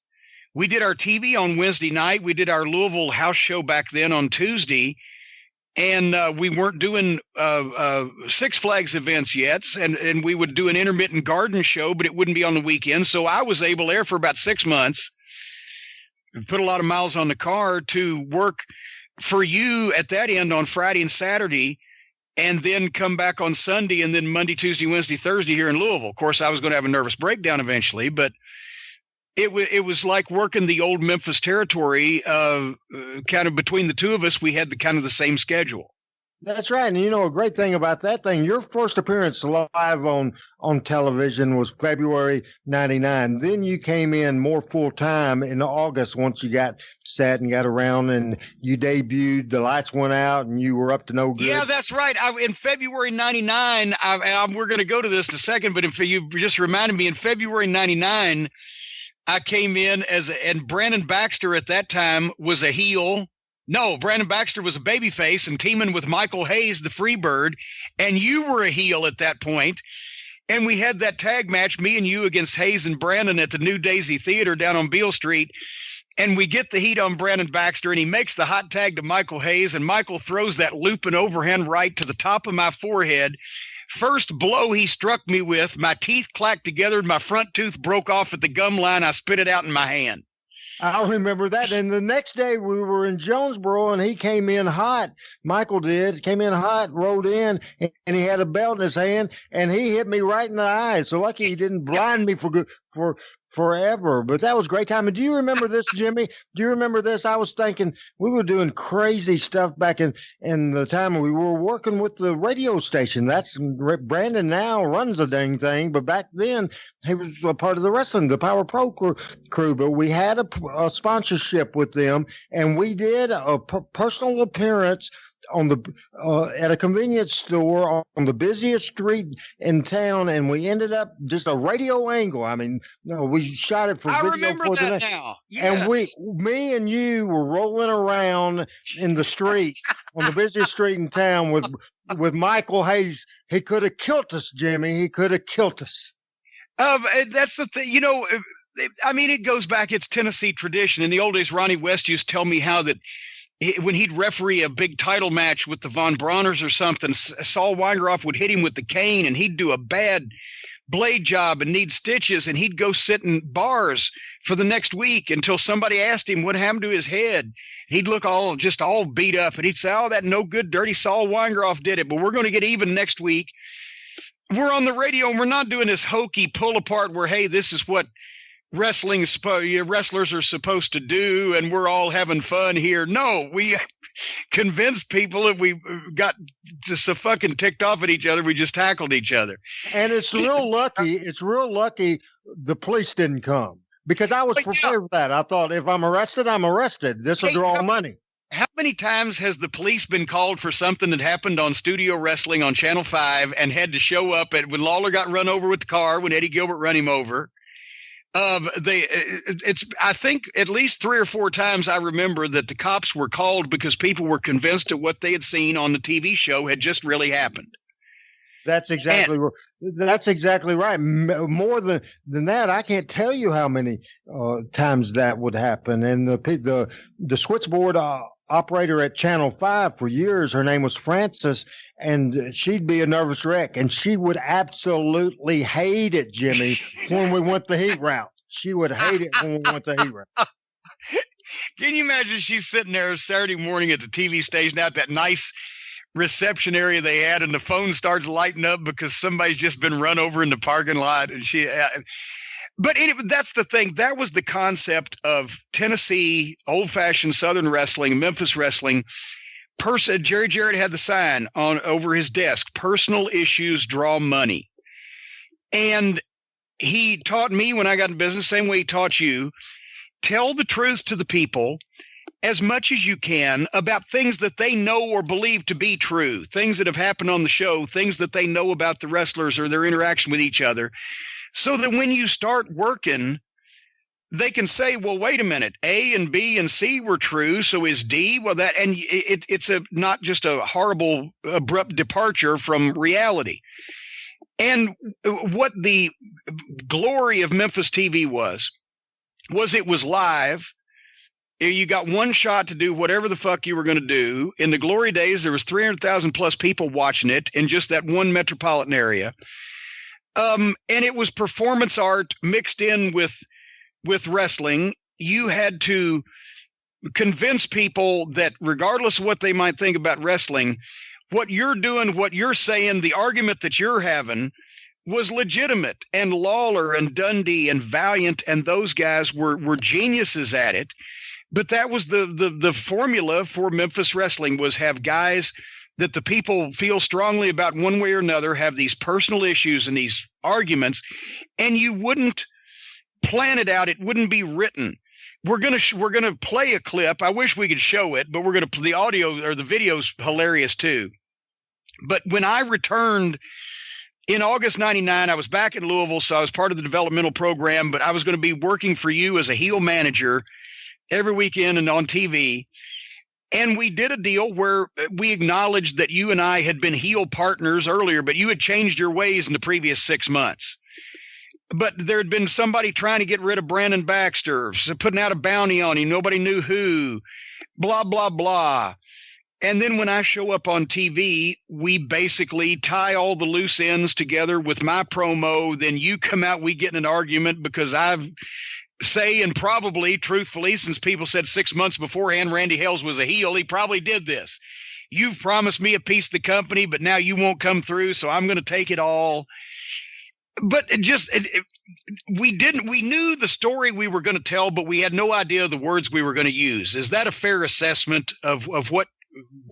we did our TV on Wednesday night. We did our Louisville house show back then on Tuesday. And we weren't doing Six Flags events yet. And we would do an intermittent garden show, but it wouldn't be on the weekend. So I was able there for about 6 months put a lot of miles on the car to work for you at that end on Friday and Saturday, and then come back on Sunday, and then Monday, Tuesday, Wednesday, Thursday here in Louisville. Of course, I was going to have a nervous breakdown eventually, but it was like working the old Memphis territory. Kind of between the two of us, we had the same schedule. That's right. And a great thing about that thing, your first appearance live on television was February 99. Then you came in more full time in August once you got set and got around and you debuted, the lights went out and you were up to no good. Yeah, that's right. In February 99, we're going to go to this in a second, but if you just reminded me, in February 99, I came in and Brandon Baxter at that time was a heel. No, Brandon Baxter was a babyface and teaming with Michael Hayes, the Freebird, and you were a heel at that point. And we had that tag match, me and you against Hayes and Brandon at the New Daisy Theater down on Beale Street. And we get the heat on Brandon Baxter, and he makes the hot tag to Michael Hayes, and Michael throws that looping overhand right to the top of my forehead. First blow he struck me with, my teeth clacked together, my front tooth broke off at the gum line. I spit it out in my hand. I remember that. And the next day we were in Jonesboro and he came in hot. Michael came in hot, rode in, and he had a belt in his hand and he hit me right in the eye. So lucky he didn't blind me for forever. But that was a great time. And do you remember this, Jimmy? Do you remember this? I was thinking we were doing crazy stuff back in the time we were working with the radio station. That's Brandon now runs the dang thing. But back then he was a part of the wrestling, the Power Pro crew. But we had a sponsorship with them and we did a personal appearance on at a convenience store on the busiest street in town, and we ended up just a radio angle. I mean, we shot it for video. I remember that now. Yes. And me and you were rolling around in the street on the busiest street in town with Michael Hayes. He could have killed us, Jimmy. He could have killed us. That's the thing. I mean, it goes back. It's Tennessee tradition. In the old days, Ronnie West used to tell me how that when he'd referee a big title match with the Von Brauners or something, Saul Weingroff would hit him with the cane and he'd do a bad blade job and need stitches, and he'd go sit in bars for the next week until somebody asked him what happened to his head. He'd look all beat up and he'd say, "Oh, that no good dirty Saul Weingroff did it, but we're going to get even next week. We're on the radio and we're not doing this hokey pull apart where, hey, this is what wrestlers are supposed to do and we're all having fun here." No, we convinced people and we got just so fucking ticked off at each other. We just tackled each other. And it's real lucky the police didn't come, because I was prepared for that. I thought, if I'm arrested, I'm arrested. This will draw money. How many times has the police been called for something that happened on Studio Wrestling on Channel 5 and had to show up when Lawler got run over with the car, when Eddie Gilbert ran him over? I think at least 3 or 4 times I remember that the cops were called because people were convinced that what they had seen on the TV show had just really happened. That's exactly right. More than that, I can't tell you how many times that would happen. And the switchboard operator at Channel 5 for years, her name was Frances, and she'd be a nervous wreck, and she would absolutely hate it, Jimmy, when we went the heat route. She would hate it when we went the heat route. Can you imagine she's sitting there Saturday morning at the TV station out that nice reception area they had, and the phone starts lighting up because somebody's just been run over in the parking lot, and but that's the thing. That was the concept of Tennessee old-fashioned Southern wrestling, Memphis wrestling. Jerry Jarrett had the sign over his desk: "Personal issues draw money." And he taught me when I got in business, same way he taught you: tell the truth to the people as much as you can about things that they know or believe to be true, things that have happened on the show, things that they know about the wrestlers or their interaction with each other, so that when you start working, they can say, well, wait a minute, A and B and C were true, so is D? Well, that, and it's not just a horrible, abrupt departure from reality. And what the glory of Memphis TV was it was live. You got one shot to do whatever the fuck you were going to do. In the glory days, there was 300,000 plus people watching it in just that one metropolitan area. And it was performance art mixed in with wrestling. you had to convince people that regardless of what they might think about wrestling, what you're doing, what you're saying, the argument that you're having was legitimate. And Lawler and Dundee and Valiant and those guys were geniuses at it. But that was the formula for Memphis wrestling, was have guys that the people feel strongly about one way or another, have these personal issues and these arguments, and you wouldn't plan it out. It wouldn't be written. We're gonna play a clip. I wish we could show it, but the audio or the video's hilarious too. But when I returned in August 99, I was back in Louisville, so I was part of the developmental program, but I was going to be working for you as a heel manager every weekend and on TV. And we did a deal where we acknowledged that you and I had been heel partners earlier, but you had changed your ways in the previous 6 months. But there had been somebody trying to get rid of Brandon Baxter, putting out a bounty on him. Nobody knew who, blah, blah, blah. And then when I show up on TV, we basically tie all the loose ends together with my promo. Then you come out, we get in an argument because I say, and probably truthfully, since people said 6 months beforehand Randy Hales was a heel, he probably did this. You've promised me a piece of the company, but now you won't come through, so I'm going to take it all. But we knew the story we were going to tell, but we had no idea the words we were going to use. Is that a fair assessment of what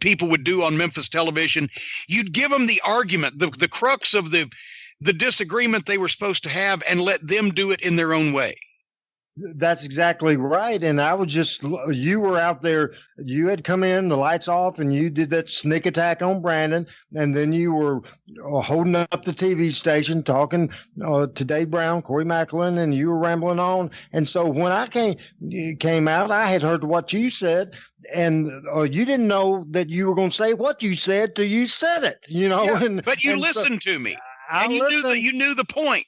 people would do on Memphis television? You'd give them the argument, the crux of the disagreement they were supposed to have, and let them do it in their own way. That's exactly right. And I was you were out there, you had come in, the lights off, and you did that sneak attack on Brandon. And then you were holding up the TV station, talking to Dave Brown, Corey Macklin, and you were rambling on. And so when I came out, I had heard what you said, and you didn't know that you were going to say what you said till you said it, Yeah, but you listened to me, and you knew the point.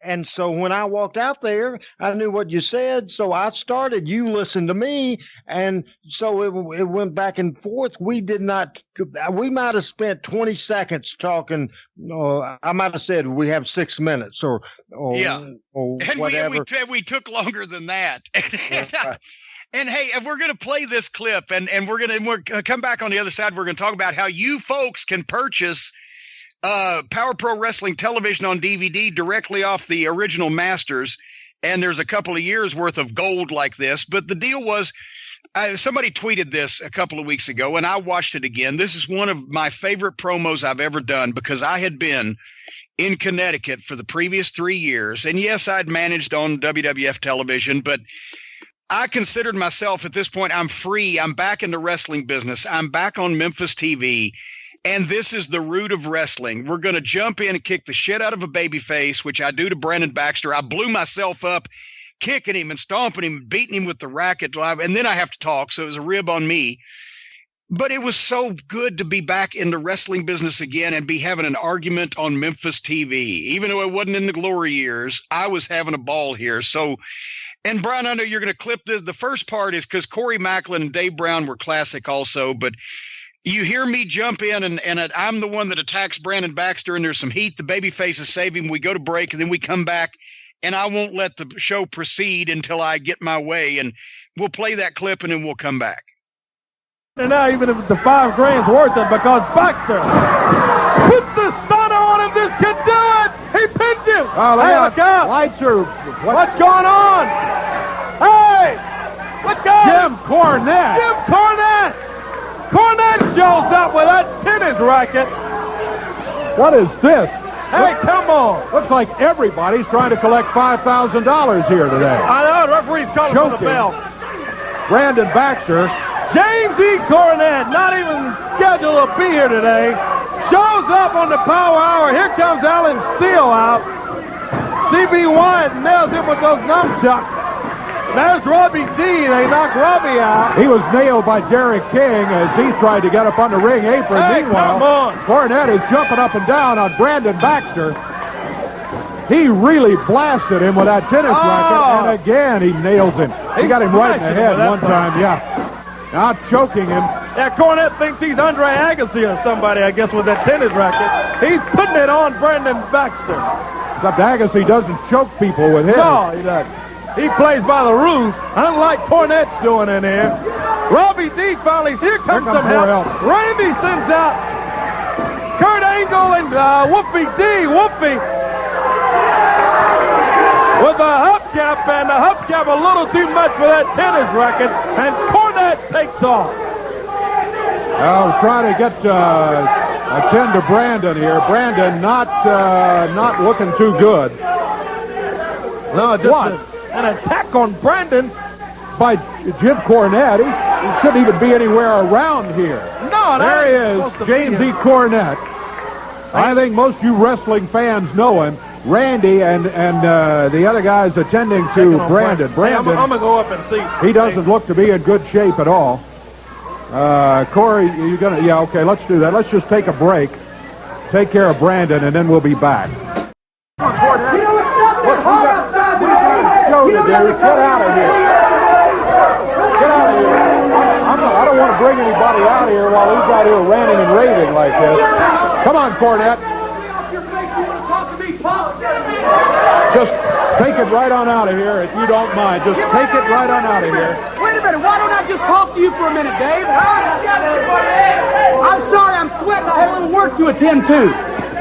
And so when I walked out there, I knew what you said. So I started, you listened to me. And so it went back and forth. We might have spent 20 seconds talking. I might have said we have 6 minutes or and whatever. We took longer than that. And hey, we're going to play this clip and we're going to come back on the other side. We're going to talk about how you folks can purchase Power Pro Wrestling television on DVD directly off the original masters. And there's a couple of years worth of gold like this. But the deal was, somebody tweeted this a couple of weeks ago, and I watched it again. This is one of my favorite promos I've ever done, because I had been in Connecticut for the previous 3 years. And yes, I'd managed on WWF television, but I considered myself at this point, I'm free. I'm back in the wrestling business. I'm back on Memphis TV. And this is the root of wrestling. We're going to jump in and kick the shit out of a babyface, which I do to Brandon Baxter. I blew myself up, kicking him and stomping him, beating him with the racket. And then I have to talk, so it was a rib on me. But it was so good to be back in the wrestling business again and be having an argument on Memphis TV. Even though it wasn't in the glory years, I was having a ball here. So, and Brian, I know you're going to clip this. The first part is because Corey Macklin and Dave Brown were classic also, but you hear me jump in, and I'm the one that attacks Brandon Baxter, and there's some heat. The babyfaces save him. We go to break, and then we come back, and I won't let the show proceed until I get my way. And we'll play that clip, and then we'll come back. And now, even if the $5 grand's worth it, because Baxter puts the stunner on him. This can do it. He pinned him. Oh, hey, look out. Lights are... What's going on? Hey, look out. Jim Cornette. Jim Cornette. Cornette shows up with that tennis racket. What is this? Hey, come on. Looks like everybody's trying to collect $5,000 here today. I know, the referee's calling for the bell. Brandon Baxter. James E. Cornette, not even scheduled to be here today, shows up on the Power Hour. Here comes Alan Steele out. C.B. Wyatt nails him with those nunchucks. There's Robbie D. They knocked Robbie out. He was nailed by Derek King as he tried to get up on the ring apron. Hey, meanwhile, come on. Cornette is jumping up and down on Brandon Baxter. He really blasted him with that tennis racket, and again he nails him. He got him right in the head one time, Now choking him. Yeah, Cornette thinks he's Andre Agassi or somebody, I guess, with that tennis racket. He's putting it on Brandon Baxter. Except Agassi doesn't choke people with his. No, he doesn't. He plays by the rules, unlike Cornette's doing in here. Robbie D finally, here comes some help. Randy sends out Kurt Angle and Wolfie D. Wolfie with the hubcap, and the hubcap a little too much for that tennis racket, and Cornette takes off. I'll try to get attend to Brandon here. Brandon not looking too good. No, just an attack on Brandon by Jim Cornette. He shouldn't even be anywhere around here. No, there he is, James E. Cornette. I think most of you wrestling fans know him. Randy and the other guys attending to Brandon. Brandon, I'm going to go up and see. He doesn't look to be in good shape at all. Corey, you gonna? Yeah, okay. Let's do that. Let's just take a break. Take care of Brandon, and then we'll be back. Get out of here. Get out of here. I don't want to bring anybody out here while he's out here ranting and raving like this. Come on, Cornette. Just take it right on out of here, if you don't mind. Just take it right on out of here. Wait a minute. Why don't I just talk to you for a minute, Dave? I'm sorry. I'm sweating. I have a little work to attend to.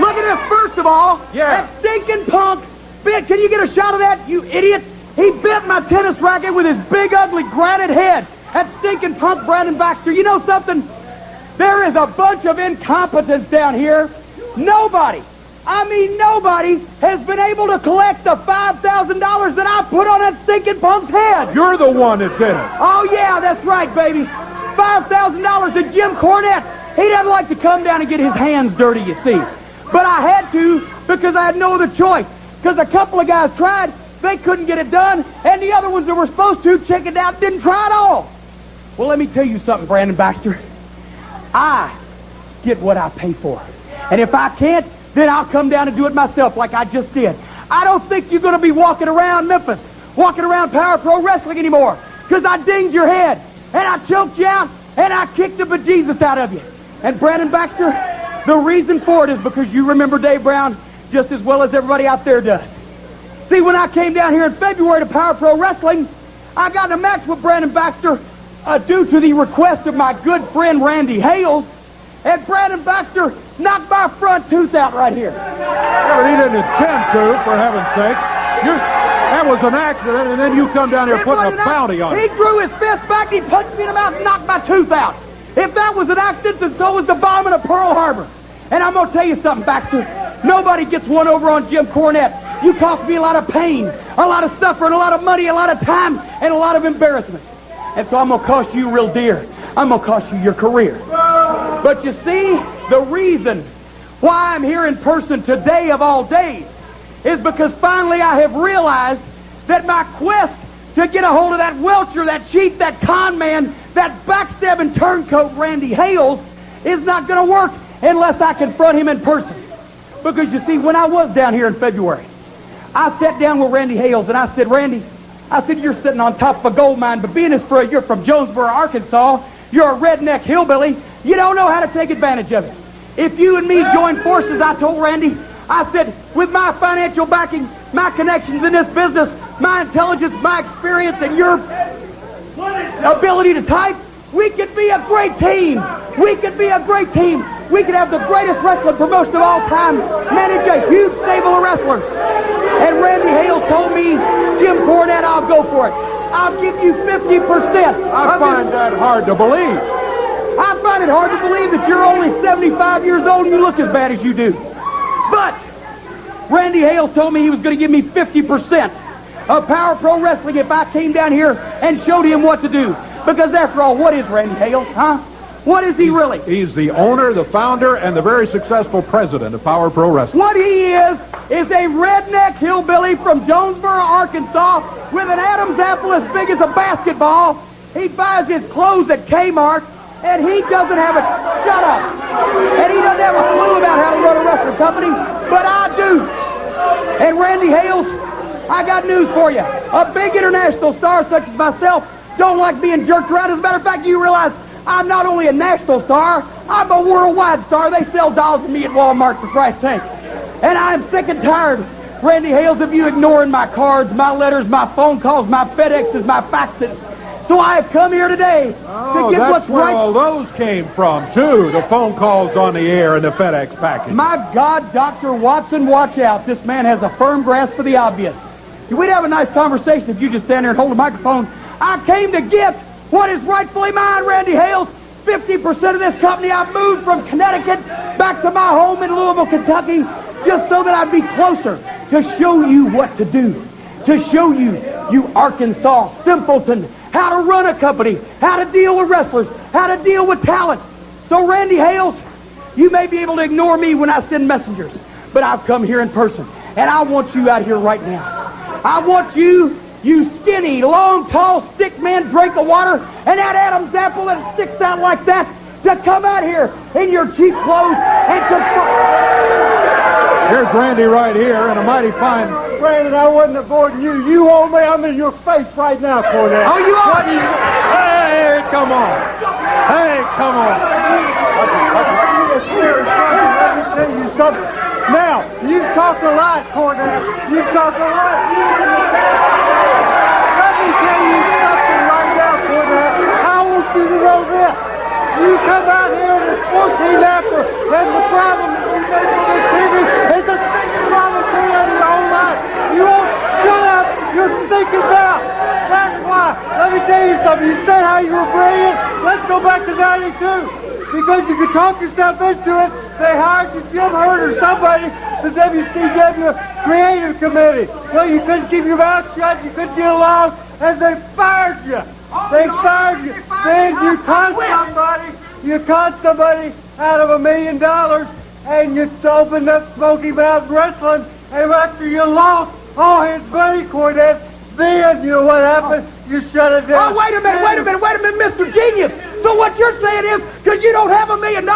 Look at this. First of all, that stinking punk bit. Can you get a shot of that, you idiot? He bit my tennis racket with his big, ugly, granite head. That stinking punk Brandon Baxter. You know something? There is a bunch of incompetence down here. Nobody has been able to collect the $5,000 that I put on that stinking punk's head. You're the one that did it. Oh, yeah, that's right, baby. $5,000 to Jim Cornette. He doesn't like to come down and get his hands dirty, you see. But I had to because I had no other choice. Because a couple of guys tried, they couldn't get it done, and the other ones that were supposed to chickened out, didn't try at all. Well, let me tell you something, Brandon Baxter. I get what I pay for. And if I can't, then I'll come down and do it myself like I just did. I don't think you're going to be walking around Memphis, walking around Power Pro Wrestling anymore, because I dinged your head, and I choked you out, and I kicked the bejesus out of you. And Brandon Baxter, the reason for it is because you remember Dave Brown just as well as everybody out there does. See, when I came down here in February to Power Pro Wrestling, I got in a match with Brandon Baxter due to the request of my good friend Randy Hales, and Brandon Baxter knocked my front tooth out right here. Yeah, but he didn't intend to, for heaven's sake. That was an accident, and then you come down here putting a bounty on it. He drew his fist back, he punched me in the mouth, and knocked my tooth out. If that was an accident, then so was the bombing of Pearl Harbor. And I'm going to tell you something, Baxter. Nobody gets one over on Jim Cornette. You cost me a lot of pain, a lot of suffering, a lot of money, a lot of time, and a lot of embarrassment. And so I'm going to cost you real dear. I'm going to cost you your career. But you see, the reason why I'm here in person today of all days is because finally I have realized that my quest to get a hold of that welcher, that cheat, that con man, that backstabbing turncoat Randy Hales is not going to work unless I confront him in person. Because you see, when I was down here in February, I sat down with Randy Hales and I said, Randy, you're sitting on top of a gold mine, but being as you're from Jonesboro, Arkansas, you're a redneck hillbilly, you don't know how to take advantage of it. If you and me join forces, I told Randy, I said, with my financial backing, my connections in this business, my intelligence, my experience, and your ability to type, we could be a great team. We could be a great team. We could have the greatest wrestling promotion of all time, manage a huge stable of wrestlers. And Randy Hales told me, Jim Cornette, I'll go for it. I'll give you 50%. I find that hard to believe. I find it hard to believe that you're only 75 years old and you look as bad as you do. But Randy Hales told me he was going to give me 50% of Power Pro Wrestling if I came down here and showed him what to do. Because after all, what is Randy Hales, huh? What is he really? He's the owner, the founder, and the very successful president of Power Pro Wrestling. What he is a redneck hillbilly from Jonesboro, Arkansas, with an Adam's apple as big as a basketball. He buys his clothes at Kmart, and he doesn't have a... Shut up! And he doesn't have a clue about how to run a wrestling company, but I do. And Randy Hales, I got news for you. A big international star such as myself don't like being jerked around. As a matter of fact, you realize I'm not only a national star, I'm a worldwide star. They sell dolls to me at Walmart, for Christ's sake. And I'm sick and tired Randy Hales, of you ignoring my cards, my letters, my phone calls, my FedExes, my faxes. So I have come here today to get what's where right. all those came from, too. The phone calls on the air and the FedEx package. My God, Dr. Watson, watch out. This man has a firm grasp for the obvious. We'd have a nice conversation if you just stand there and hold the microphone. I came to get what is rightfully mine, Randy Hales. 50% of this company I moved from Connecticut back to my home in Louisville, Kentucky, just so that I'd be closer to show you what to do. To show you, you Arkansas simpleton, how to run a company, how to deal with wrestlers, how to deal with talent. So, Randy Hales, you may be able to ignore me when I send messengers, but I've come here in person, and I want you out here right now. I want you skinny, long, tall, stick man, drink of water, and that Adam's apple that sticks out like that, to come out here in your cheap clothes and Here's Randy right here, and a mighty fine... Brandon, I wasn't avoiding you. You owe me. I'm in your face right now, Cornette. Oh, you are? Hey, come on. Hey, come on. Let me tell you something. Now, you talk a lot, Cornette. You talk a lot. Let me tell you something right now, Cornette. I want you to know this. You come out here and it's 14 after, and the problem that we make for this TV is the stinking problem in your own life. You won't shut up. You're stinking out. That's why. Let me tell you something. You said how you were brilliant. Let's go back to 92. Because you could talk yourself into it, they hired you, Jim Hurt or somebody, the WCW Creative Committee. Well, you couldn't keep your mouth shut, you couldn't get along, and they fired you. They fired you. Then you caught somebody out of $1 million, and you opened up Smoky Mouth Wrestling, and after you lost all his buddy Cornette, then you know what happened? You shut it down. Oh, wait a minute, Mr. Genius. So what you're saying is, because you don't have $1 million,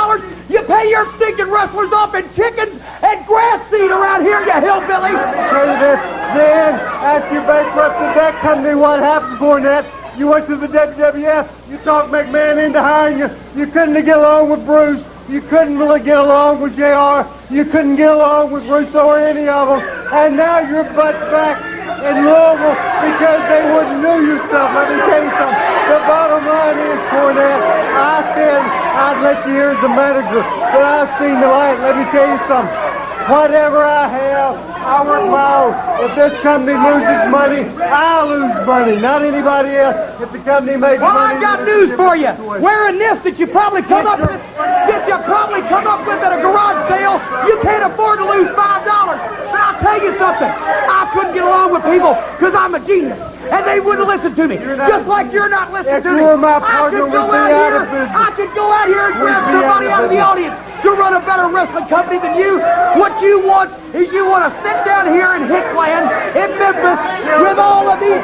you pay your stinking wrestlers off in chickens and grass seed around here, you hillbilly. Then, after you bankrupted that company, what happened, Cornette? You went to the WWF. You talked McMahon into hiring you. You couldn't get along with Bruce. You couldn't really get along with JR. You couldn't get along with Russo or any of them. And now your butt's back in Louisville because they wouldn't do your stuff. Let me tell you something. The bottom line is, Cornette, I said I'd let you hear as a manager, but I've seen the light. Let me tell you something. Whatever I have, I work my own. If this company loses money, I lose money, not anybody else. If the company makes Well, money... I got news for you. Wearing this that you probably come up with at a garage sale, you can't afford to lose $5. But I'll tell you something. I couldn't get along with people because I'm a genius. And they wouldn't listen to me. Just like you're not listening to me. I could go out here and grab somebody out of the audience to run a better wrestling company than you. What you want is you want to sit down here in Hickland in Memphis with all of these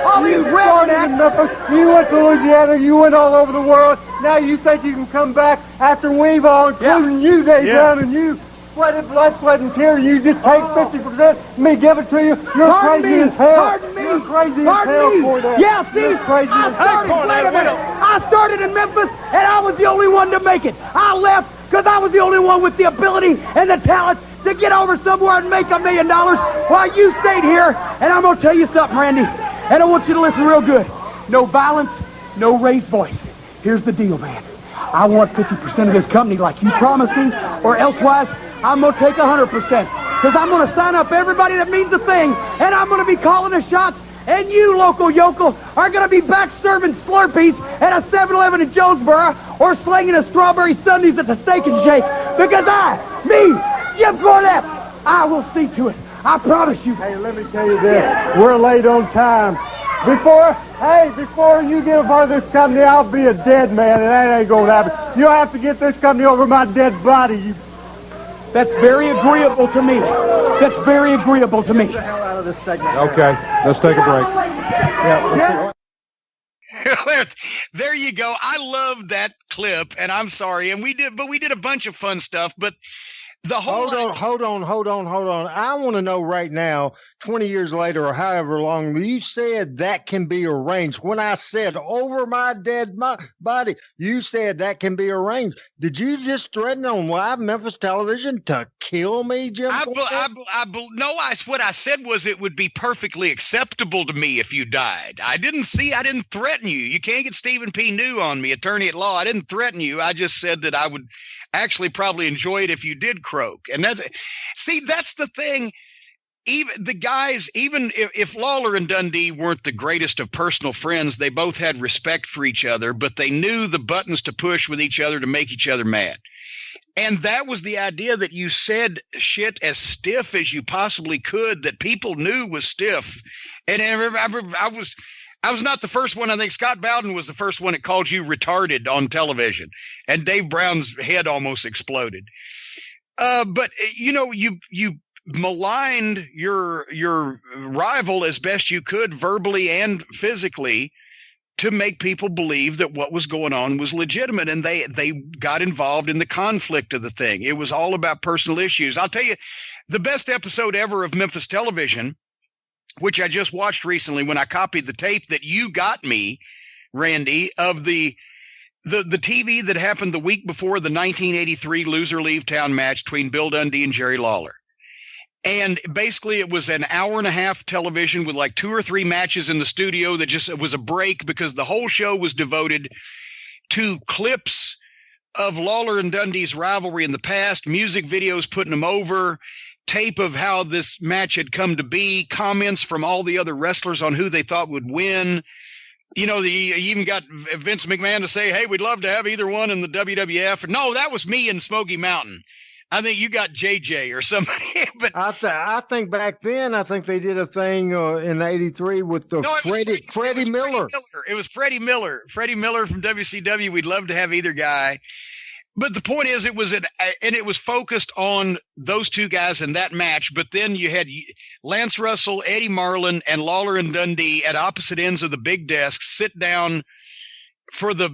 all these rednecks. You went to Louisiana, you went all over the world. Now you think you can come back after we've all, including you, Dave Brown, and you sweated blood, sweat, and tears. You just take 50%, me give it to you. You're crazy as hell. You're crazy as hell for that. Yeah, see, I started in Memphis, and I was the only one to make it. I left because I was the only one with the ability and the talent to get over somewhere and make $1 million while you stayed here. And I'm going to tell you something, Randy, and I want you to listen real good. No violence, no raised voice. Here's the deal, man. I want 50% of this company like you promised me, or elsewise, I'm going to take 100%. Because I'm going to sign up everybody that means a thing, and I'm going to be calling the shots, and you, local yokel, are going to be back serving Slurpees at a 7-Eleven in Jonesboro, or slinging a strawberry sundaes at the Steak and Shake, because Jim Cornette, I will see to it. I promise you. Hey, let me tell you this. We're late on time. Before you get a part of this company, I'll be a dead man, and that ain't going to happen. You'll have to get this company over my dead body. That's very agreeable to me. That's very agreeable to me. Okay, let's take a break. Yeah. There you go. I love that clip, and I'm sorry. And we did a bunch of fun stuff, but the whole... Hold on. I want to know right now, 20 years later or however long, you said that can be arranged. When I said over my dead body, you said that can be arranged. Did you just threaten on live Memphis television to kill me, Jim? What I said was it would be perfectly acceptable to me if you died. I didn't threaten you. You can't get Stephen P. New on me, attorney at law. I didn't threaten you. I just said that I would actually probably enjoy it if you did croak. And that's the thing. Even the guys, even if Lawler and Dundee weren't the greatest of personal friends, they both had respect for each other, but they knew the buttons to push with each other to make each other mad. And that was the idea, that you said shit as stiff as you possibly could that people knew was stiff. And I was not the first one. I think Scott Bowden was the first one that called you retarded on television, and Dave Brown's head almost exploded. But you maligned your rival as best you could, verbally and physically, to make people believe that what was going on was legitimate, and they got involved in the conflict of the thing. It was all about personal issues. I'll tell you, the best episode ever of Memphis television, which I just watched recently when I copied the tape that you got me, Randy, of the TV that happened the week before the 1983 loser leave town match between Bill Dundee and Jerry Lawler. And basically it was an hour and a half television with like 2 or 3 matches in the studio that just was a break, because the whole show was devoted to clips of Lawler and Dundee's rivalry in the past, music videos putting them over, tape of how this match had come to be, comments from all the other wrestlers on who they thought would win. You even got Vince McMahon to say, hey, we'd love to have either one in the WWF. No, that was me in Smoky Mountain. I think you got JJ or somebody. But I think back then, I think they did a thing in '83 with Freddie Miller. It was Freddie Miller. Freddie Miller from WCW. We'd love to have either guy. But the point is, it was focused on those two guys in that match. But then you had Lance Russell, Eddie Marlin, and Lawler and Dundee at opposite ends of the big desk sit down for to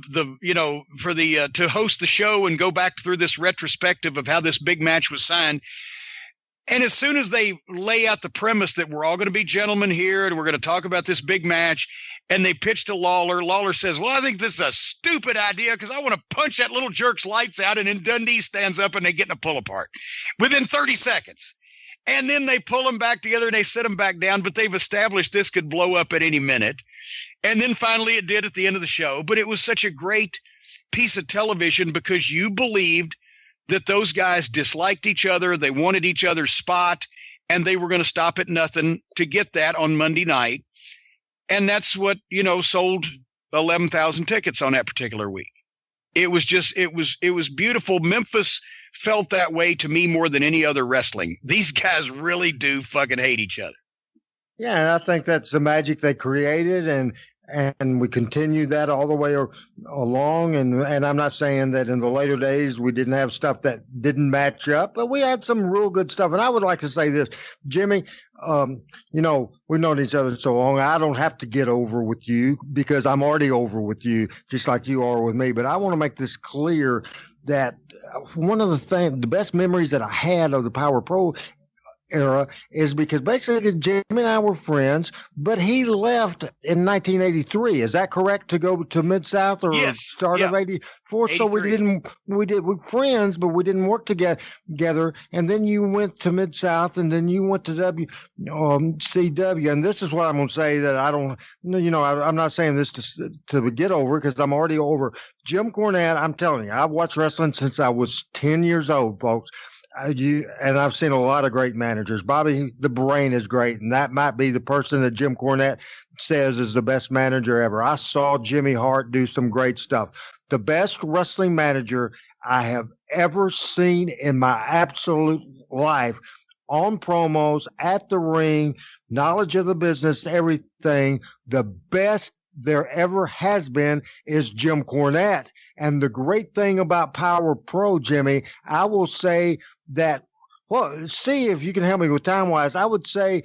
host the show and go back through this retrospective of how this big match was signed. And as soon as they lay out the premise that we're all going to be gentlemen here and we're going to talk about this big match, and they pitch to Lawler, Lawler says, well, I think this is a stupid idea because I want to punch that little jerk's lights out. And then Dundee stands up and they get in a pull apart within 30 seconds. And then they pull them back together and they sit them back down, but they've established this could blow up at any minute. And then finally it did at the end of the show. But it was such a great piece of television because you believed that those guys disliked each other. They wanted each other's spot, and they were going to stop at nothing to get that on Monday night. And that's what, sold 11,000 tickets on that particular week. It was beautiful. Memphis felt that way to me more than any other wrestling. These guys really do fucking hate each other. Yeah, and I think that's the magic they created, and we continued that all the way along. And I'm not saying that in the later days we didn't have stuff that didn't match up, but we had some real good stuff. And I would like to say this, Jimmy, we've known each other so long. I don't have to get over with you because I'm already over with you, just like you are with me. But I want to make this clear that one of the best memories that I had of the Power Pro era is because basically Jimmy and I were friends, but he left in 1983. Is that correct, to go to Mid-South or start of 84? So we were friends, but we didn't work together. And then you went to Mid-South, and then you went to CW. And this is what I'm going to say that I'm not saying this to get over because I'm already over. Jim Cornette, I'm telling you, I've watched wrestling since I was 10 years old, folks. And I've seen a lot of great managers. Bobby the Brain is great, and that might be the person that Jim Cornette says is the best manager ever. I saw Jimmy Hart do some great stuff. The best wrestling manager I have ever seen in my absolute life, on promos, at the ring, knowledge of the business, everything. The best there ever has been is Jim Cornette. And the great thing about Power Pro, Jimmy, I will say that, well, see if you can help me with time-wise. I would say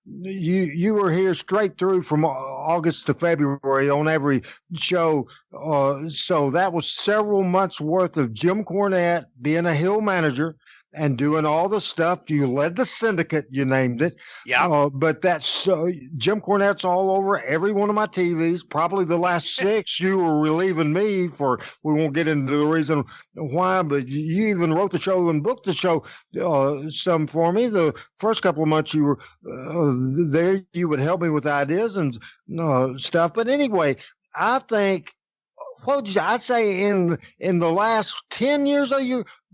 you were here straight through from August to February on every show. So that was several months worth of Jim Cornette being a heel manager, and doing all the stuff. You led the syndicate, you named it. Yeah. But that's Jim Cornette's all over every one of my TVs. Probably the last 6 you were relieving me for. We won't get into the reason why, but you even wrote the show and booked the show some for me. The first couple of months you were there, you would help me with ideas and stuff. But anyway, I think, I'd say in the last 10 years of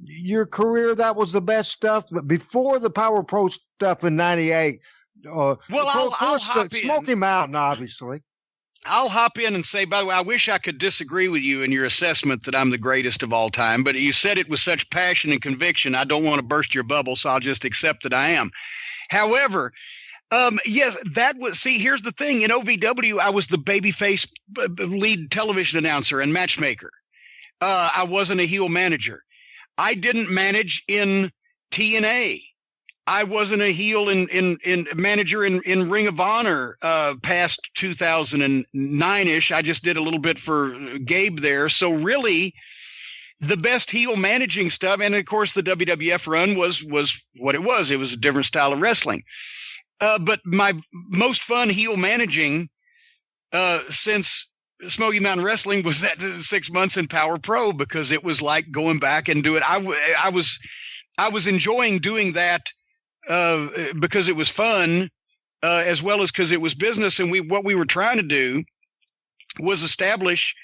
your career, that was the best stuff. But before the Power Pro stuff in '98, I'll hop in. Smoky Mountain, obviously. I'll hop in and say, by the way, I wish I could disagree with you in your assessment that I'm the greatest of all time, but you said it with such passion and conviction. I don't want to burst your bubble, so I'll just accept that I am. However, yes, here's the thing. In OVW, I was the babyface lead television announcer and matchmaker. I wasn't a heel manager. I didn't manage in TNA. I wasn't a heel in manager in Ring of Honor past 2009-ish. I just did a little bit for Gabe there. So really, the best heel managing stuff, and of course the WWF run was what it was. It was a different style of wrestling. But my most fun heel managing since Smoky Mountain Wrestling was that 6 months in Power Pro, because it was like going back and do it. I was enjoying doing that because it was fun, as well as because it was business. And what we were trying to do was establish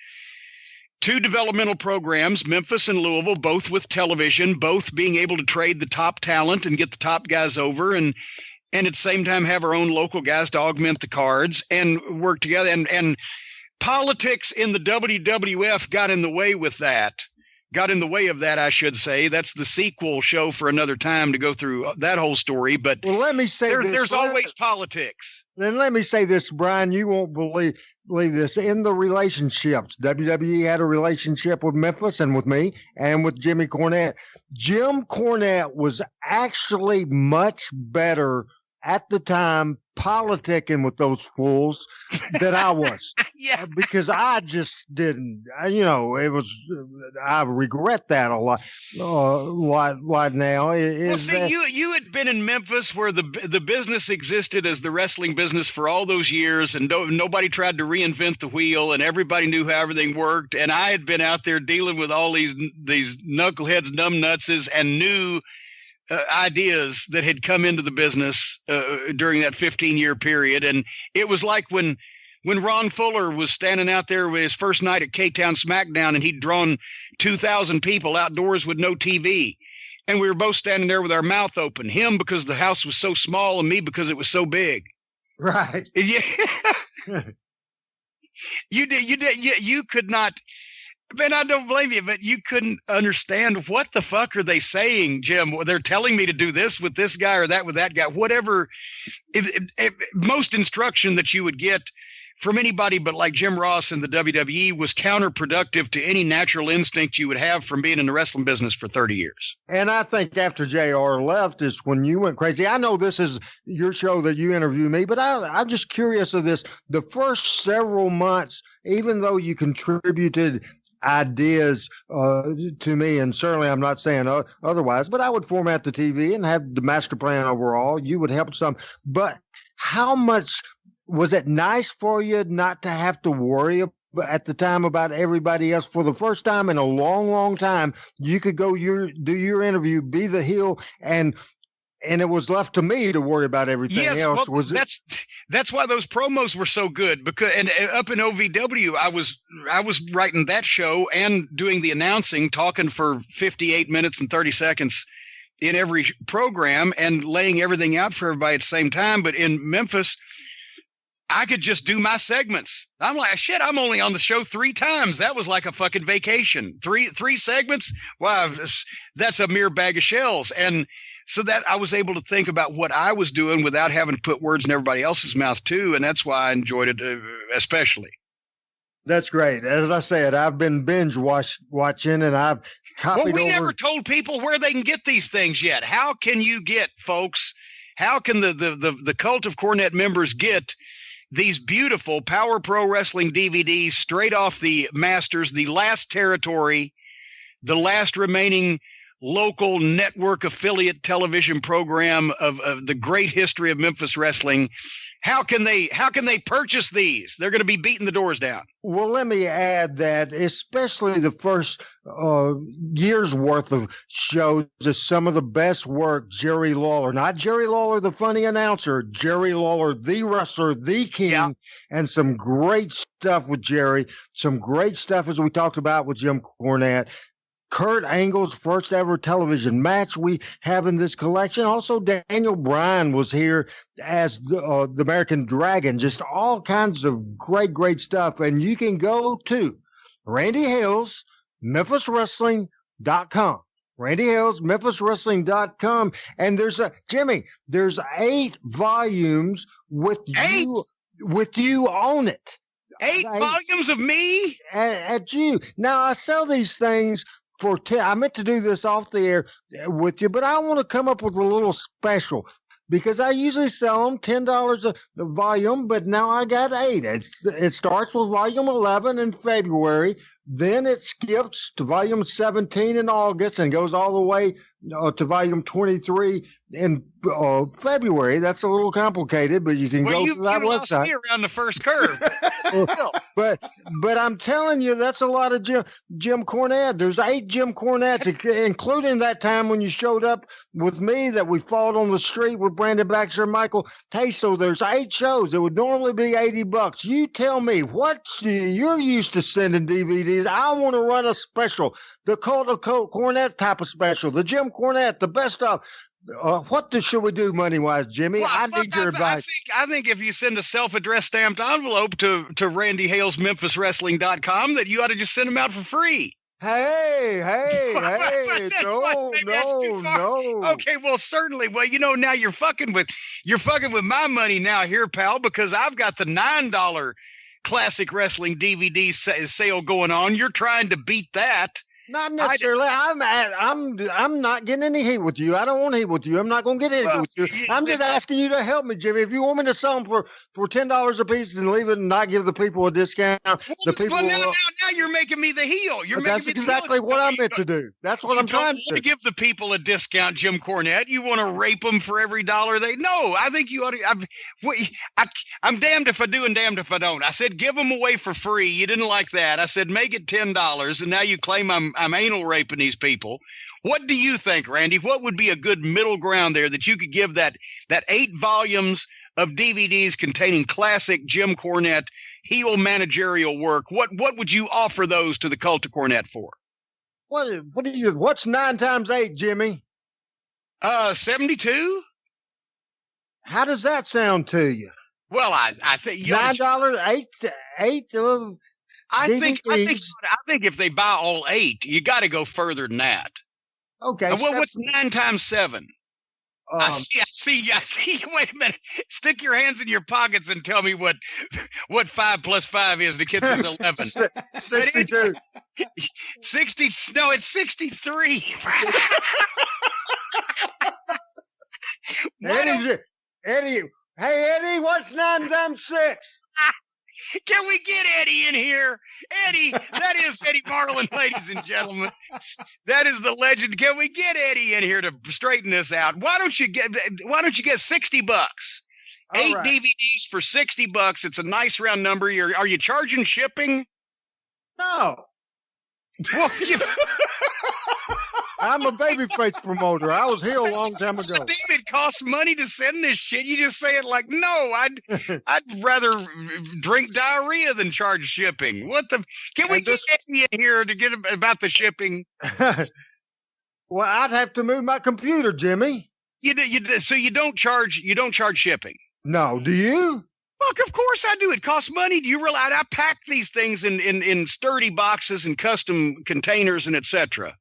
2 developmental programs, Memphis and Louisville, both with television, both being able to trade the top talent and get the top guys over, and at the same time have our own local guys to augment the cards and work together. And politics in the WWF got in the way with that. Got in the way of that, I should say. That's the sequel show for another time to go through that whole story. But let me say there's always politics. Then let me say this, Brian. You won't believe this. In the relationships, WWE had a relationship with Memphis and with me and with Jimmy Cornette. Jim Cornette was actually much better at the time politicking with those fools than I was. Yeah, because I just didn't, it was, I regret that a lot now. You had been in Memphis where the business existed as the wrestling business for all those years, and nobody tried to reinvent the wheel, and everybody knew how everything worked. And I had been out there dealing with all these knuckleheads, numbnutses, and new ideas that had come into the business during that 15-year period. And it was like when Ron Fuller was standing out there with his first night at K-Town SmackDown, and he'd drawn 2,000 people outdoors with no TV. And we were both standing there with our mouth open. Him because the house was so small, and me because it was so big. Right. Yeah. You could not. Man, I don't blame you, but you couldn't understand what the fuck are they saying, Jim? They're telling me to do this with this guy or that with that guy. Whatever. Most instruction that you would get from anybody but like Jim Ross in the WWE was counterproductive to any natural instinct you would have from being in the wrestling business for 30 years. And I think after JR left is when you went crazy. I know this is your show that you interview me, but I'm just curious of this. The first several months, even though you contributed ideas to me, and certainly I'm not saying otherwise, but I would format the TV and have the master plan overall. You would help some, but how much was it nice for you not to have to worry at the time about everybody else? For the first time in a long, long time, you could go do your interview, be the heel, and it was left to me to worry about everything else. Well, that's why those promos were so good, because and up in OVW, I was writing that show and doing the announcing, talking for 58 minutes and 30 seconds in every program and laying everything out for everybody at the same time. But in Memphis, I could just do my segments. I'm like, shit, I'm only on the show 3 times. That was like a fucking vacation. Three segments? Wow, that's a mere bag of shells. And so that I was able to think about what I was doing without having to put words in everybody else's mouth too. And that's why I enjoyed it especially. That's great. As I said, I've been binge watching, and I've copied Well, we never told people where they can get these things yet. How can you get, folks, how can the Cult of Cornette members get these beautiful Power Pro Wrestling DVDs straight off the Masters, the last territory, the last remaining local network affiliate television program of the great history of Memphis wrestling. How can they purchase these? They're going to be beating the doors down. Well, let me add that especially the first year's worth of shows is some of the best work Jerry Lawler, not Jerry Lawler, the funny announcer, Jerry Lawler, the wrestler, the king, and some great stuff with Jerry, some great stuff as we talked about with Jim Cornette. Kurt Angle's first ever television match we have in this collection. Also, Daniel Bryan was here as the American Dragon. Just all kinds of great stuff. And you can go to Randy Hales, MemphisWrestling.com. Randy Hales, MemphisWrestling.com. And there's there's 8 volumes with you on it. 8 volumes of me? At you. Now, I sell these things for I meant to do this off the air with you, but I want to come up with a little special because I usually sell them $10 a volume, but now I got 8. It starts with volume 11 in February, then it skips to volume 17 in August and goes all the way to volume 23 in February. That's a little complicated, but you can go to that website. You around the first curve. But I'm telling you, that's a lot of Jim Cornette. There's 8 Jim Cornettes, including that time when you showed up with me that we fought on the street with Brandon Baxter and Michael Tasto. There's 8 shows. It would normally be $80. You tell me, you're used to sending DVDs. I want to run a special, the Cult of Cornette type of special, the Jim Cornette, the best of. What should we do money-wise, Jimmy? Well, I need your advice. I think if you send a self-addressed stamped envelope to Randy Hales, MemphisWrestling.com, that you ought to just send them out for free. Hey, no. Okay, well, certainly. Well, now you're fucking with my money now here, pal, because I've got the $9 classic wrestling DVD sale going on. You're trying to beat that. Not necessarily. I'm not getting any heat with you. I don't want heat with you. I'm not going to get any with you. I'm just asking you to help me, Jimmy. If you want me to sell them for $10 a piece and leave it and not give the people a discount, now you're making me the heel. That's exactly what I meant to do. That's what I'm trying to do. You don't want to give the people a discount, Jim Cornette. You want to rape them for every dollar they. No, I think you ought to. I'm damned if I do and damned if I don't. I said give them away for free. You didn't like that. I said make it $10, and now you claim I'm anal raping these people. What do you think, Randy? What would be a good middle ground there that you could give that 8 volumes of DVDs containing classic Jim Cornette heel managerial work? What would you offer those to the Cult of Cornette for? What's 9 times 8, Jimmy? 72. How does that sound to you? Well, I think $9, 8. I think if they buy all 8, you got to go further than that. Okay. What's 9 times 7? I see. Wait a minute. Stick your hands in your pockets and tell me what 5 plus 5 is. The kid says 11. 62. 60. No, it's 63. Eddie. Hey, Eddie, what's 9 times 6? Can we get Eddie in here? Eddie, that is Eddie Marlin, ladies and gentlemen. That is the legend. Can we get Eddie in here to straighten this out? Why don't you get $60? 8 right. DVDs for $60. It's a nice round number. Are you charging shipping? No. Well, I'm a babyface promoter. I was here a long time ago. Damn, it costs money to send this shit. You just say it like, no, I'd rather drink diarrhea than charge shipping. Can we get Eddie in here to get about the shipping? Well, I'd have to move my computer, Jimmy. So you don't charge shipping? No, do you? Look, of course I do. It costs money. Do you realize I pack these things in sturdy boxes and custom containers and etc.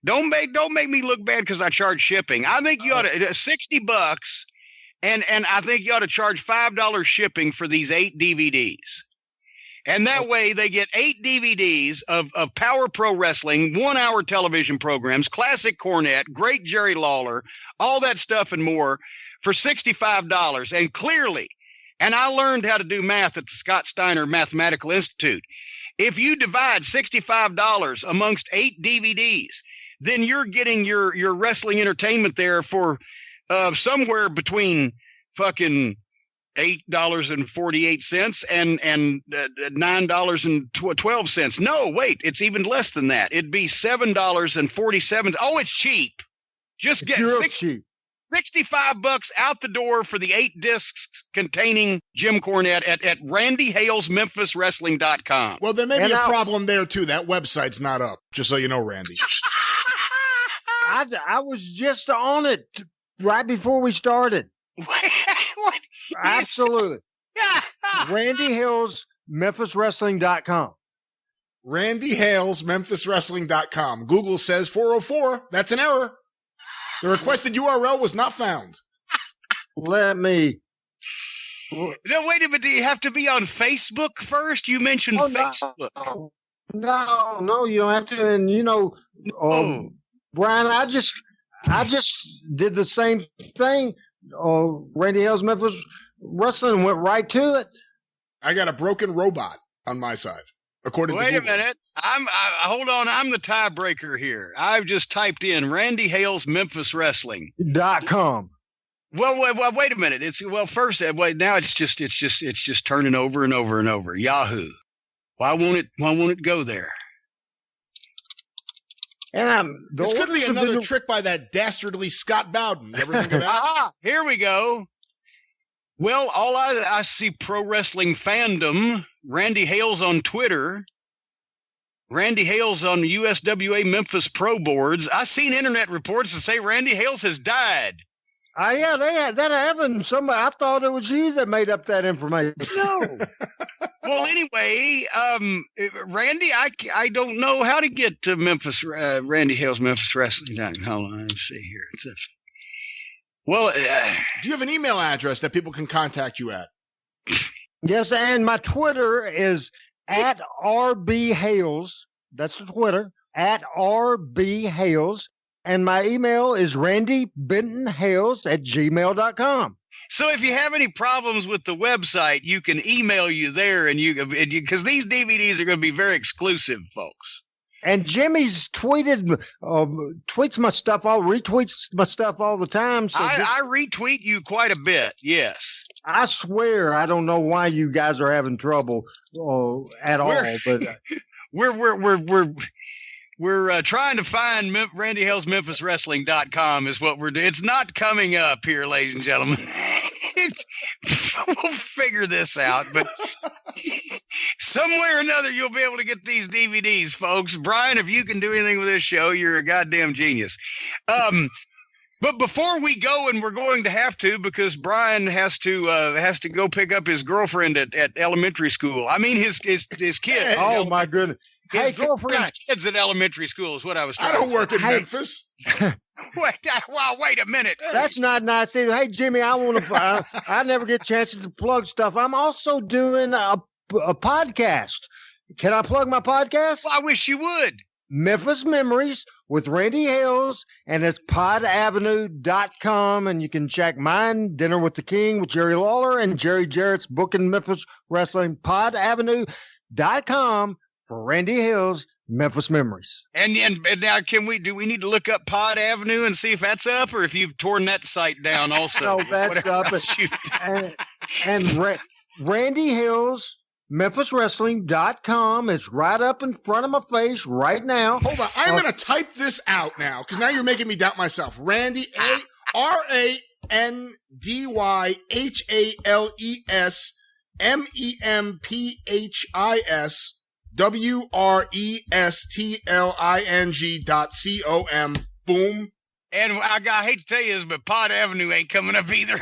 Don't make me look bad because I charge shipping. I think you ought to $60, and I think you ought to charge $5 shipping for these 8 DVDs. And that way they get 8 DVDs of Power Pro Wrestling, 1-hour television programs, classic Cornette, great Jerry Lawler, all that stuff and more for $65. And clearly, and I learned how to do math at the Scott Steiner Mathematical Institute. If you divide $65 amongst 8 DVDs, then you're getting your wrestling entertainment there for somewhere between fucking $8.48 and $9.12. No, wait, it's even less than that. It'd be $7.47. Oh, it's cheap. Just get cheap. $65 out the door for the 8 discs containing Jim Cornette at randyhalesmemphiswrestling.com. Well, there may be a problem there too. That website's not up, just so you know, Randy. I was just on it right before we started. What? Absolutely. randyhalesmemphiswrestling.com. randyhalesmemphiswrestling.com. Google says 404. That's an error. The requested URL was not found. Let me. No, wait a minute. Do you have to be on Facebook first? You mentioned Facebook. No, you don't have to. And Brian, I just did the same thing. Randy Hales Memphis Wrestling went right to it. I got a broken robot on my side. According to Google. Wait a minute. Hold on. I'm the tiebreaker here. I've just typed in Randy Hales Memphis Wrestling.com. Well, wait a minute. Now it's just turning over and over and over. Yahoo. Why won't it go there? And this could be another trick by that dastardly Scott Bowden. You ever think of that? Here we go. Well, all I see pro wrestling fandom. Randy Hales on Twitter. Randy Hales on USWA Memphis Pro boards. I seen internet reports that say Randy Hales has died. Yeah, they had that happened. Somebody, I thought it was you that made up that information. No. Well, anyway, Randy, I don't know how to get to Memphis. Randy Hales Memphis Wrestling. Hold on, let's see here. Do you have an email address that people can contact you at? Yes, and my Twitter is at RBHales. That's the Twitter, at RBHales. And my email is randybentonhales@gmail.com. So if you have any problems with the website, you can email you there, and because these DVDs are going to be very exclusive, folks. And Jimmy's tweets my stuff, retweets my stuff all the time. So I retweet you quite a bit. Yes. I swear I don't know why you guys are having trouble at all. But we're trying to find Randy Hales Memphis Wrestling.com is what we're doing. It's not coming up here, ladies and gentlemen. We'll figure this out, but somewhere or another you'll be able to get these DVDs, folks. Brian, if you can do anything with this show, you're a goddamn genius. But before we go, and we're going to have to, because Brian has to go pick up his girlfriend at elementary school. I mean, his kid. Oh my goodness. His girlfriend's kids at elementary school is what I was trying to say. I don't work in Memphis. Wait a minute. That's not nice either. Hey, Jimmy, I never get chances to plug stuff. I'm also doing a podcast. Can I plug my podcast? Well, I wish you would. Memphis Memories with Randy Hales, and it's podavenue.com, and you can check mine, Dinner with the King with Jerry Lawler and Jerry Jarrett's book in Memphis Wrestling, podavenue.com for Randy Hales, Memphis Memories. And now do we need to look up Pod Avenue and see if that's up, or if you've torn that site down also? No, that's up. And Randy Hales, MemphisWrestling.com. It's right up in front of my face right now. Hold on. I'm going to type this out now, because now you're making me doubt myself. Randy, RandyHalesMemphisWrestling.com. Boom. And I hate to tell you this, but Pod Avenue ain't coming up either.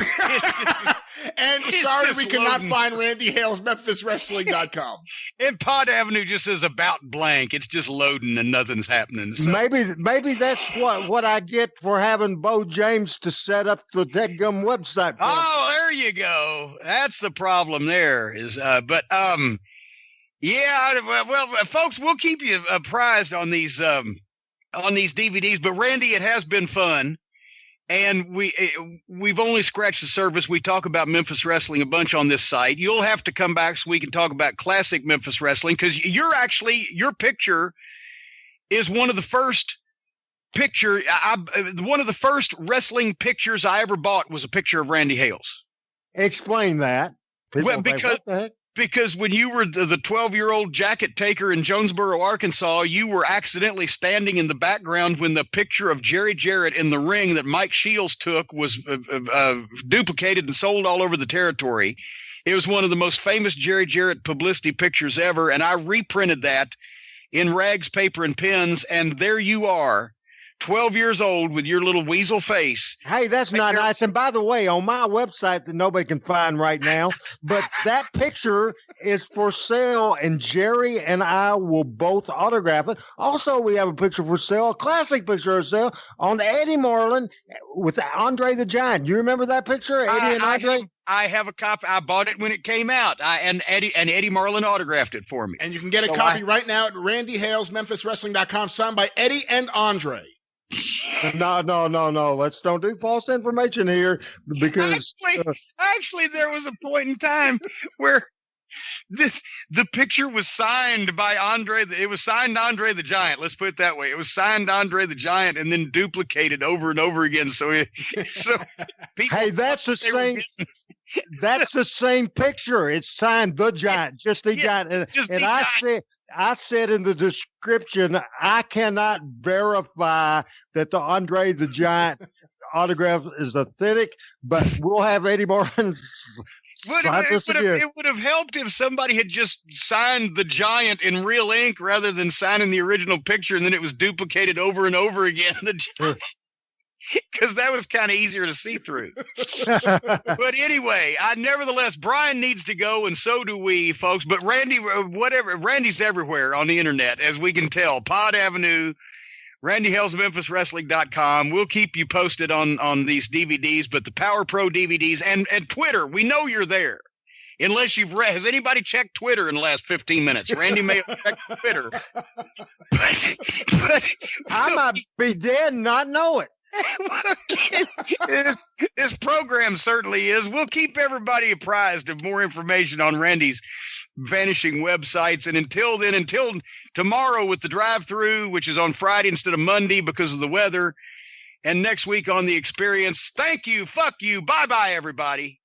And sorry, we cannot find Randy Hales MemphisWrestling.com. And Pod Avenue just says about blank. It's just loading and nothing's happening. So. Maybe that's what I get for having Bo James to set up the Deadgum website. Oh, there you go. That's the problem there well, folks, we'll keep you apprised on these DVDs, but Randy, it has been fun, and we've only scratched the surface. We talk about Memphis wrestling a bunch on this site. You'll have to come back so we can talk about classic Memphis wrestling, because your picture is one of the first picture. One of the first wrestling pictures I ever bought was a picture of Randy Hales. Explain that. Well, because when you were the 12-year-old jacket taker in Jonesboro, Arkansas, you were accidentally standing in the background when the picture of Jerry Jarrett in the ring that Mike Shields took was duplicated and sold all over the territory. It was one of the most famous Jerry Jarrett publicity pictures ever, and I reprinted that in rags, paper, and pens, and there you are, 12 years old with your little weasel face. Hey, that's not nice. And by the way, on my website that nobody can find right now, but that picture is for sale, and Jerry and I will both autograph it. Also, we have a picture for sale, a classic picture for sale on Eddie Marlin with Andre the Giant. You remember that picture, Eddie and Andre? I have a copy. I bought it when it came out. And Eddie Marlin autographed it for me. And you can get a copy right now at Randy Hales, MemphisWrestling.com, signed by Eddie and Andre. No. Let's don't do false information here, because actually there was a point in time where the picture was signed by Andre. It was signed Andre the Giant. Let's put it that way. It was signed Andre the Giant and then duplicated over and over again. So people, hey, that's the same. That's the same picture. It's signed the Giant, just the Giant. And I said in the description, I cannot verify that the Andre the Giant autograph is authentic, but we'll have Eddie Martin's. It would have helped if somebody had just signed the Giant in real ink rather than signing the original picture, and then it was duplicated over and over again. Because that was kind of easier to see through. But anyway, nevertheless, Brian needs to go, and so do we, folks. But Randy's everywhere on the internet, as we can tell. Pod Avenue, Randy Hales, MemphisWrestling.com. We'll keep you posted on these DVDs, but the Power Pro DVDs and Twitter, we know you're there. Unless you've has anybody checked Twitter in the last 15 minutes? Randy may have checked Twitter. But I might be dead and not know it. This program certainly is. We'll keep everybody apprised of more information on Randy's vanishing websites. And until then, until tomorrow with the drive-through, which is on Friday instead of Monday because of the weather, and next week on The Experience, thank you, fuck you, bye-bye, everybody.